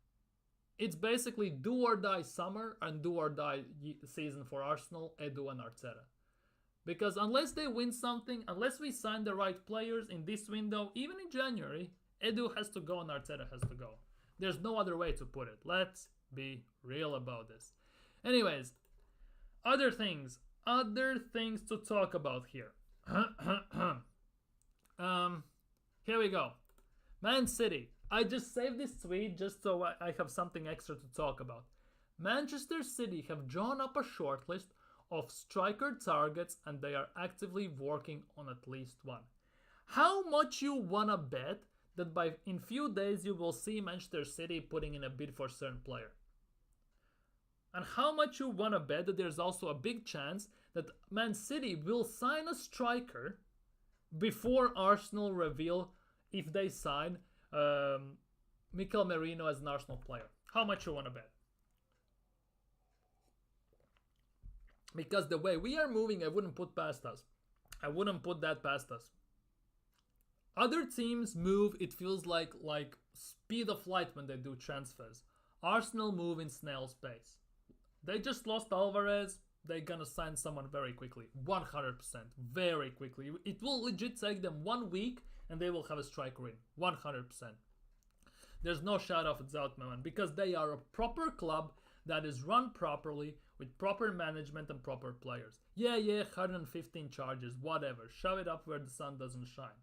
It's basically do or die summer and do or die season for Arsenal, Edu and Arteta. Because unless they win something, unless we sign the right players in this window, even in January, Edu has to go and Arteta has to go. There's no other way to put it. Let's be real about this. Anyways, other things to talk about here. Here we go. Man City. I just saved this tweet just so I have something extra to talk about. Manchester City have drawn up a shortlist of striker targets and they are actively working on at least one. How much you wanna bet that in few days you will see Manchester City putting in a bid for a certain player? And how much you wanna bet that there's also a big chance that Man City will sign a striker before Arsenal reveal if they sign Mikel Merino as an Arsenal player? How much you wanna bet? Because the way we are moving, I wouldn't put past us. I wouldn't put that past us. Other teams move, it feels like speed of light when they do transfers. Arsenal move in snail's pace. They just lost Alvarez. They're gonna sign someone very quickly. 100%. Very quickly. It will legit take them 1 week and they will have a striker in. 100%. There's no shadow of a doubt, man. Because they are a proper club that is run properly with proper management and proper players. Yeah, 115 charges, whatever. Shove it up where the sun doesn't shine.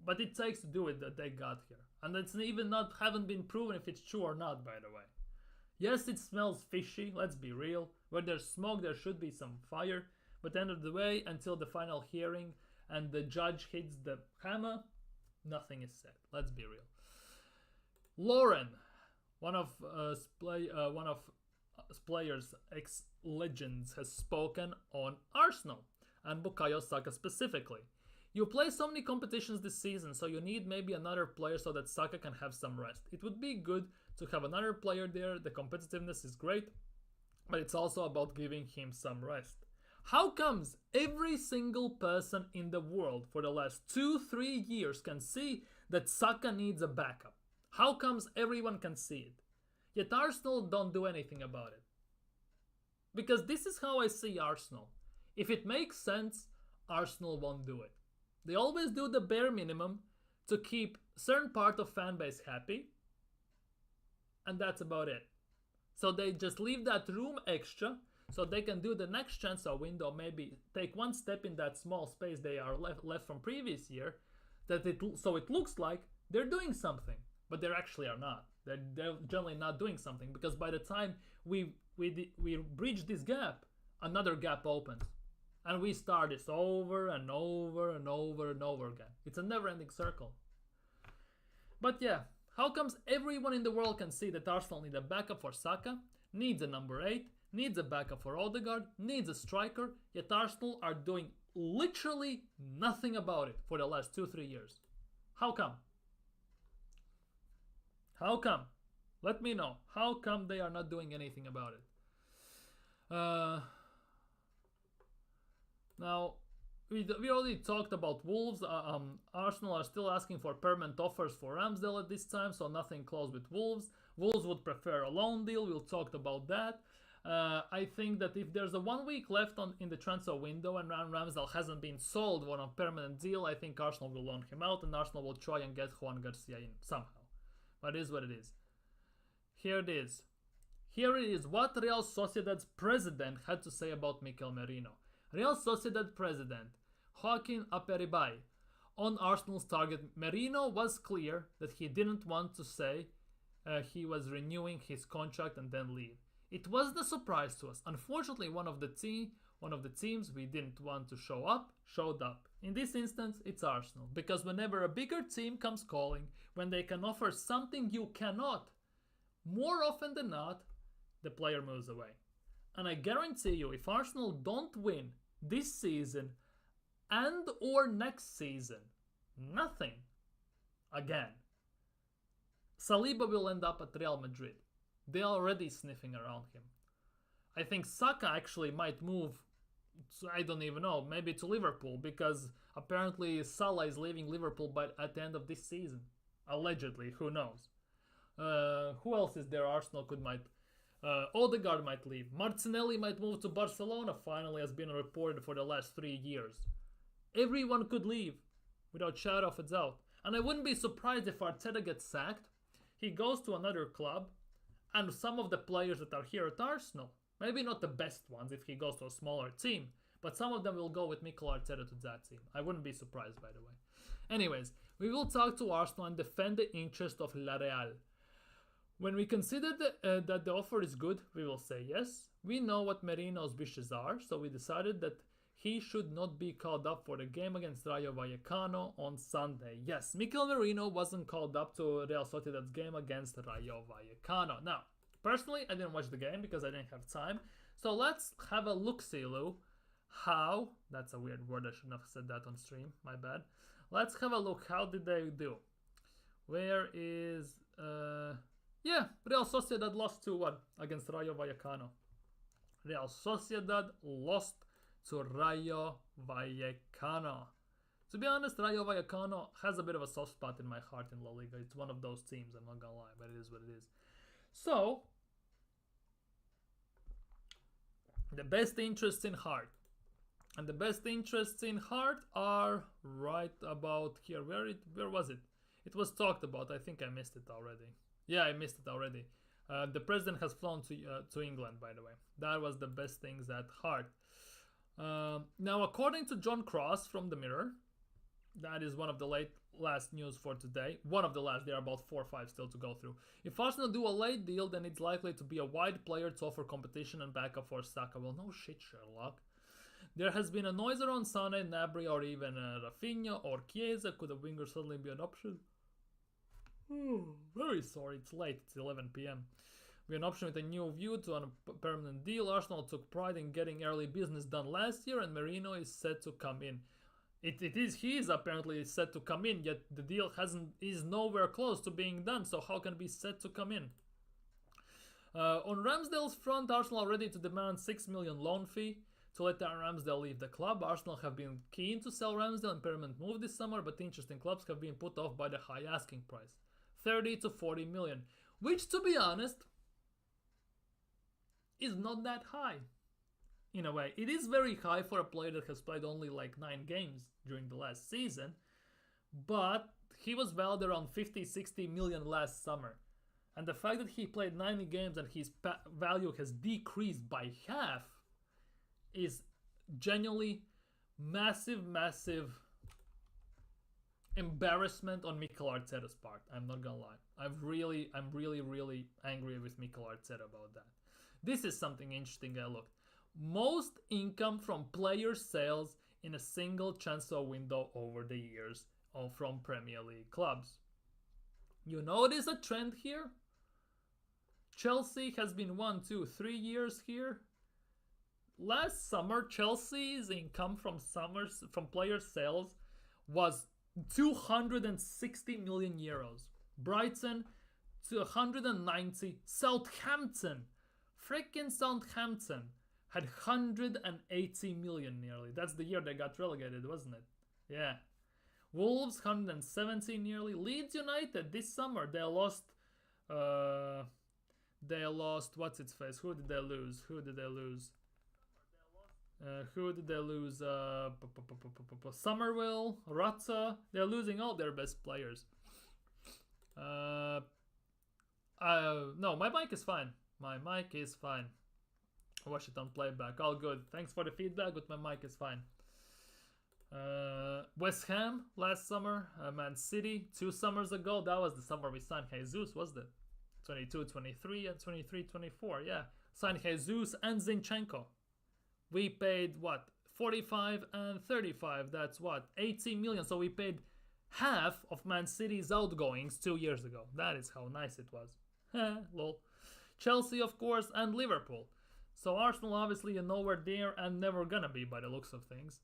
But it takes to do it that they got here. And it's even haven't been proven if it's true or not, by the way. Yes, it smells fishy, let's be real. Where there's smoke, there should be some fire. But at the end of the way, until the final hearing and the judge hits the hammer, nothing is said. Let's be real. Lauren, one of players' ex-legends, has spoken on Arsenal and Bukayo Saka specifically. You play so many competitions this season, so you need maybe another player so that Saka can have some rest. It would be good to have another player there. The competitiveness is great, but it's also about giving him some rest. How comes every single person in the world for the last 2-3 years can see that Saka needs a backup? How comes everyone can see it? Yet Arsenal don't do anything about it. Because this is how I see Arsenal. If it makes sense, Arsenal won't do it. They always do the bare minimum to keep certain part of fan base happy, and that's about it. So they just leave that room extra so they can do the next transfer window, maybe take one step in that small space they are left from previous year, so it looks like they're doing something, but they actually are not. They're generally not doing something, because by the time we bridge this gap, another gap opens. And we start this over and over and over and over again. It's a never-ending circle. But yeah, how comes everyone in the world can see that Arsenal need a backup for Saka, needs a number 8, needs a backup for Odegaard, needs a striker, yet Arsenal are doing literally nothing about it for the last 2-3 years? How come? How come? Let me know. How come they are not doing anything about it? Now, we already talked about Wolves. Arsenal are still asking for permanent offers for Ramsdale at this time, so nothing close with Wolves. Wolves would prefer a loan deal. We'll talk about that. I think that if there's a 1 week left in the transfer window and Ramsdale hasn't been sold on a permanent deal, I think Arsenal will loan him out and Arsenal will try and get Juan Garcia in somehow. But it is what it is. Here it is. Here it is what Real Sociedad's president had to say about Mikel Merino. Real Sociedad president Joaquin Aperibay on Arsenal's target. Merino was clear that he didn't want to say he was renewing his contract and then leave. It wasn't a surprise to us. Unfortunately, one of the teams we didn't want to show up showed up. In this instance, it's Arsenal, because whenever a bigger team comes calling, when they can offer something you cannot, more often than not, the player moves away. And I guarantee you, if Arsenal don't win this season and or next season, nothing again, Saliba will end up at Real Madrid. They're already sniffing around him. I think Saka actually might move, I don't even know, maybe to Liverpool, because apparently Salah is leaving Liverpool at the end of this season. Allegedly, who knows? Who else is there Arsenal might... Odegaard might leave. Martinelli might move to Barcelona, finally, has been reported for the last 3 years. Everyone could leave, without shadow of a doubt. And I wouldn't be surprised if Arteta gets sacked, he goes to another club, and some of the players that are here at Arsenal, maybe not the best ones if he goes to a smaller team, but some of them will go with Mikel Arteta to that team. I wouldn't be surprised, by the way. Anyways, we will talk to Arsenal and defend the interest of La Real. When we consider that the offer is good, we will say yes. We know what Merino's wishes are, so we decided that he should not be called up for the game against Rayo Vallecano on Sunday. Yes, Mikel Merino wasn't called up to Real Sociedad's game against Rayo Vallecano. Now, personally, I didn't watch the game because I didn't have time. So let's have a look-see, Lou. How? That's a weird word, I shouldn't have said that on stream, my bad. Let's have a look, how did they do? Where is... Yeah, Real Sociedad lost 2-1 against Rayo Vallecano. Real Sociedad lost to Rayo Vallecano. To be honest, Rayo Vallecano has a bit of a soft spot in my heart in La Liga. It's one of those teams, I'm not gonna lie, but it is what it is. So, the best interests in heart. And the best interests in heart are right about here. Where was it? It was talked about. I think I missed it already. Yeah, I missed it already. The president has flown to England, by the way. That was the best things at heart. Now, according to John Cross from The Mirror, that is one of the last news for today. One of the last, there are about 4 or 5 still to go through. If Arsenal do a late deal, then it's likely to be a wide player to offer competition and backup for Saka. Well, no shit, Sherlock. There has been a noise around Sané, Gnabry, or even Rafinha or Chiesa. Could a winger suddenly be an option? Very sorry, it's late, it's 11 p.m. We have an option with a new view to a permanent deal. Arsenal took pride in getting early business done last year, and Merino is set to come in. He is apparently set to come in, yet the deal is nowhere close to being done, so how can it be set to come in? On Ramsdale's front, Arsenal are ready to demand $6 million loan fee to let Ramsdale leave the club. Arsenal have been keen to sell Ramsdale in permanent move this summer, but interesting clubs have been put off by the high asking price. 30 to 40 million, which, to be honest, is not that high. In a way, it is very high for a player that has played only like 9 games during the last season, but he was valued around 50-60 million last summer. And the fact that he played 90 games and his value has decreased by half is genuinely massive embarrassment on Mikel Arteta's part. I'm not gonna lie. I'm really angry with Mikel Arteta about that. This is something interesting I looked. Most income from player sales in a single transfer window over the years from Premier League clubs. You notice a trend here? Chelsea has been 1, 2, 3 years here. Last summer, Chelsea's income from player sales was 260 million euros. Brighton to 190. Southampton, freaking Southampton, had 180 million nearly. That's the year they got relegated, wasn't it? Yeah. Wolves 170 nearly. Leeds United this summer they lost. What's its face? Who did they lose? Somerville, Rata. They're losing all their best players. No, my mic is fine. My mic is fine. I watched it on playback. All good. Thanks for the feedback, but my mic is fine. West Ham last summer. Man City 2 summers ago. That was the summer we signed Jesus, was it? 22-23 and 23-24. Yeah. Signed Jesus and Zinchenko. We paid what? 45 and 35. That's what? 80 million. So we paid half of Man City's outgoings 2 years ago. That is how nice it was. Lol. Chelsea, of course, and Liverpool. So Arsenal obviously are nowhere near and never gonna be by the looks of things.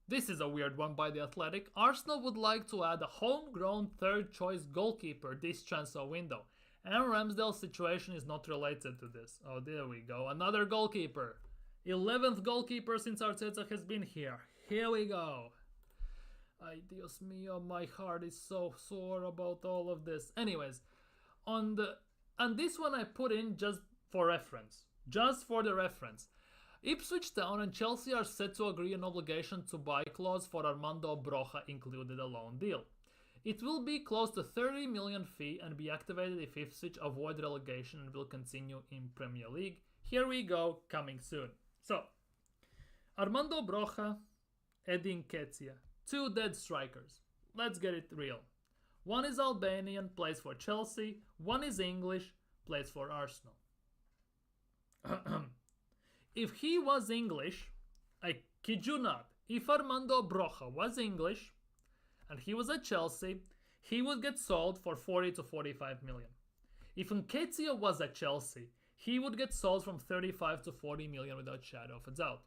This is a weird one by The Athletic. Arsenal would like to add a homegrown third choice goalkeeper this transfer window. And Ramsdale's situation is not related to this. Oh, there we go. Another goalkeeper. 11th goalkeeper since Arteta has been here. Here we go. Ay, Dios mío, my heart is so sore about all of this. Anyways, and this one I put in just for reference. Just for the reference. Ipswich Town and Chelsea are set to agree an obligation to buy clause for Armando Broja included a loan deal. It will be close to 30 million fee and be activated if Ipswich avoid relegation and will continue in Premier League. Here we go, coming soon. So, Armando Broja, Edu Nketiah, 2 dead strikers. Let's get it real. One is Albanian, plays for Chelsea. One is English, plays for Arsenal. If he was English, I kid you not, if Armando Broja was English and he was at Chelsea, he would get sold for 40 to 45 million. If Nketiah was at Chelsea, he would get sold from 35 to 40 million without shadow of a doubt.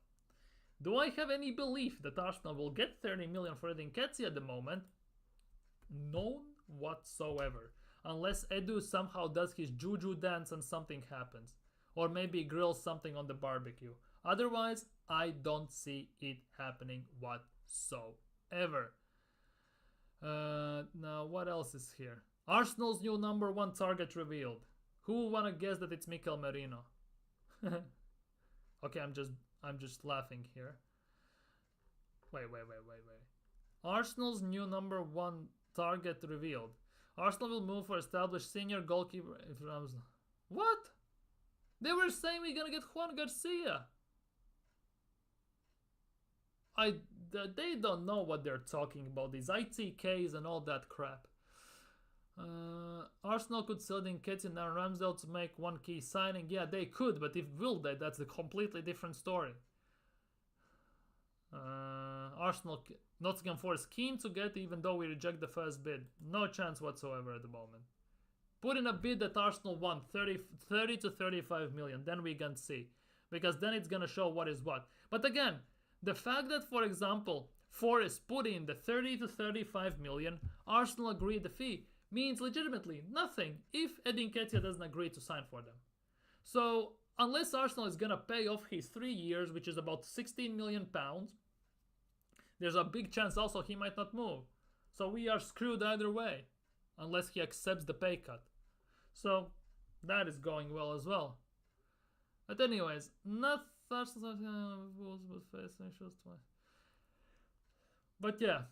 Do I have any belief that Arsenal will get 30 million for Edu Nketiah at the moment? None whatsoever. Unless Edu somehow does his juju dance and something happens. Or maybe grills something on the barbecue. Otherwise, I don't see it happening whatsoever. Now, what else is here? Arsenal's new number 1 target revealed. Who would wanna guess that it's Mikel Merino? Okay, I'm just laughing here. Wait. Arsenal's new number 1 target revealed. Arsenal will move for established senior goalkeeper if Ramsdale. What? They were saying we're gonna get Juan Garcia. They don't know what they're talking about, these ITKs and all that crap. Arsenal could sell Nketiah and Ramsdale to make one key signing. Yeah, they could, but if will they, that's a completely different story. Arsenal, Nottingham Forest keen to get even though we reject the first bid. No chance whatsoever at the moment. Put in a bid that Arsenal want 30 to 35 million, then we can see. Because then it's gonna show what is what. But again, the fact that, for example, Forest put in the 30 to 35 million, Arsenal agreed the fee, means legitimately nothing if Edu Nketiah doesn't agree to sign for them. So, unless Arsenal is gonna pay off his 3 years, which is about 16 million pounds, there's a big chance also he might not move. So we are screwed either way, unless he accepts the pay cut. So, that is going well as well. But anyways, but yeah,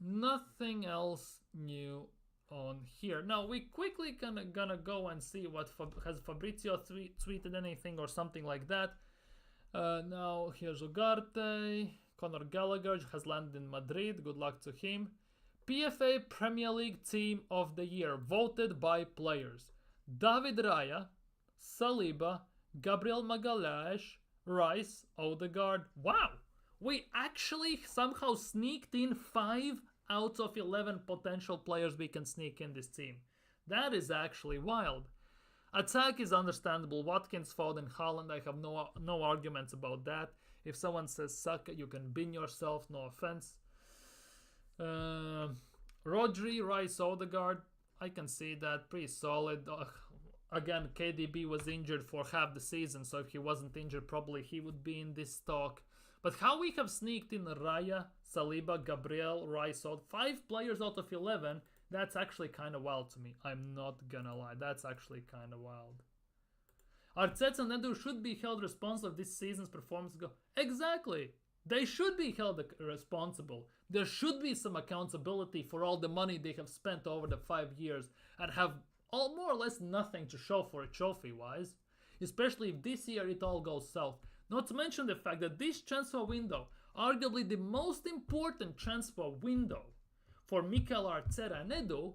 nothing else new on here. Now we quickly gonna go and see what has Fabrizio tweeted anything or something like that. Now here's Ugarte. Conor Gallagher has landed in Madrid. Good luck to him. PFA Premier League Team of the Year voted by players: David Raya, Saliba, Gabriel Magalhaes, Rice, Odegaard. Wow! We actually somehow sneaked in 5 out of 11 potential players we can sneak in this team. That is actually wild. Attack is understandable. Watkins, Foden, Haaland. I have no arguments about that. If someone says saga, you can bin yourself. No offense. Rodri, Rice, Odegaard. I can see that. Pretty solid. Again, KDB was injured for half the season, so if he wasn't injured, probably he would be in this stock. But how we have sneaked in Raya, Saliba, Gabriel, Rice, 5 players out of 11, that's actually kind of wild to me. I'm not gonna lie, that's actually kind of wild. Arteta and Edu should be held responsible for this season's performance. Exactly! They should be held responsible. There should be some accountability for all the money they have spent over the 5 years and have all more or less nothing to show for it trophy-wise. Especially if this year it all goes south. Not to mention the fact that this transfer window, arguably the most important transfer window for Mikel Arteta and Edu,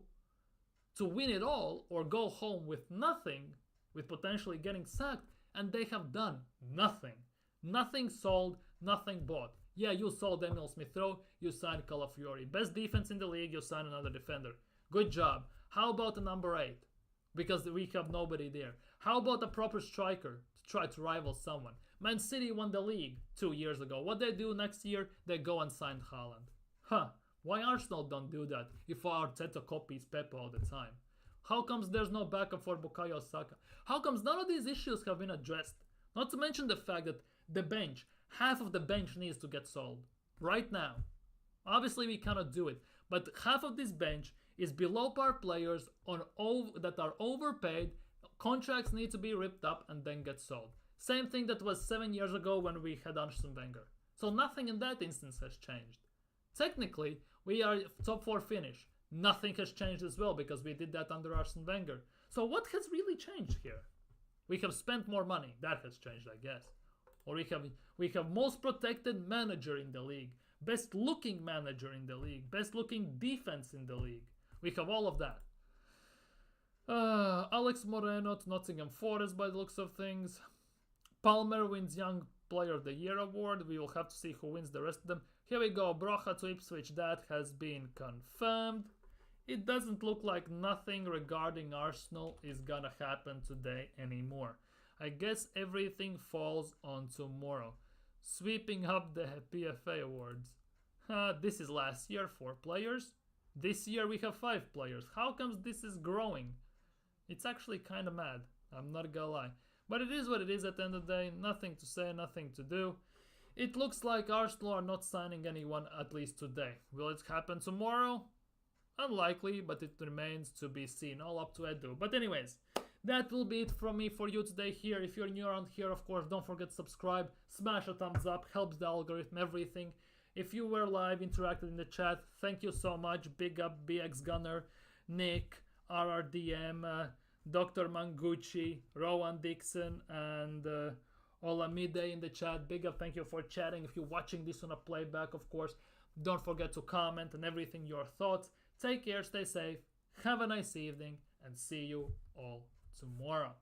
to win it all or go home with nothing, with potentially getting sacked, and they have done nothing. Nothing sold, nothing bought. Yeah, you sold Emil Smith-Rowe, you signed Calafiori. Best defense in the league, you signed another defender. Good job. How about a number 8? Because we have nobody there. How about a proper striker to try to rival someone? Man City won the league 2 years ago. What they do next year? They go and sign Haaland. Huh. Why Arsenal don't do that if Arteta copies Pep all the time? How comes there's no backup for Bukayo Saka? How comes none of these issues have been addressed? Not to mention the fact that the bench, half of the bench needs to get sold. Right now. Obviously we cannot do it. But half of this bench is below par players that are overpaid. Contracts need to be ripped up and then get sold. Same thing that was 7 years ago when we had Arsene Wenger. So nothing in that instance has changed. Technically, we are top 4 finish. Nothing has changed as well because we did that under Arsene Wenger. So what has really changed here? We have spent more money. That has changed, I guess. Or we have most protected manager in the league. Best looking manager in the league. Best looking defense in the league. We have all of that. Alex Moreno to Nottingham Forest by the looks of things. Palmer wins Young Player of the Year award. We will have to see who wins the rest of them. Here we go. Brocha to Ipswich. That has been confirmed. It doesn't look like nothing regarding Arsenal is gonna happen today anymore. I guess everything falls on tomorrow. Sweeping up the PFA awards. This is last year, 4 players. This year we have 5 players. How comes this is growing? It's actually kind of mad. I'm not gonna lie. But it is what it is at the end of the day. Nothing to say, nothing to do. It looks like Arsenal are not signing anyone, at least today. Will it happen tomorrow? Unlikely, but it remains to be seen. All up to Edu. But anyways, that will be it from me for you today here. If you're new around here, of course, don't forget to subscribe. Smash a thumbs up. Helps the algorithm, everything. If you were live, interacted in the chat, thank you so much. Big up BX Gunner, Nick, RRDM, Dr. Mangucci, Rowan Dixon, and Olamide in the chat. Big up, thank you for chatting. If you're watching this on a playback, of course, don't forget to comment and everything, your thoughts. Take care, stay safe, have a nice evening, and see you all tomorrow.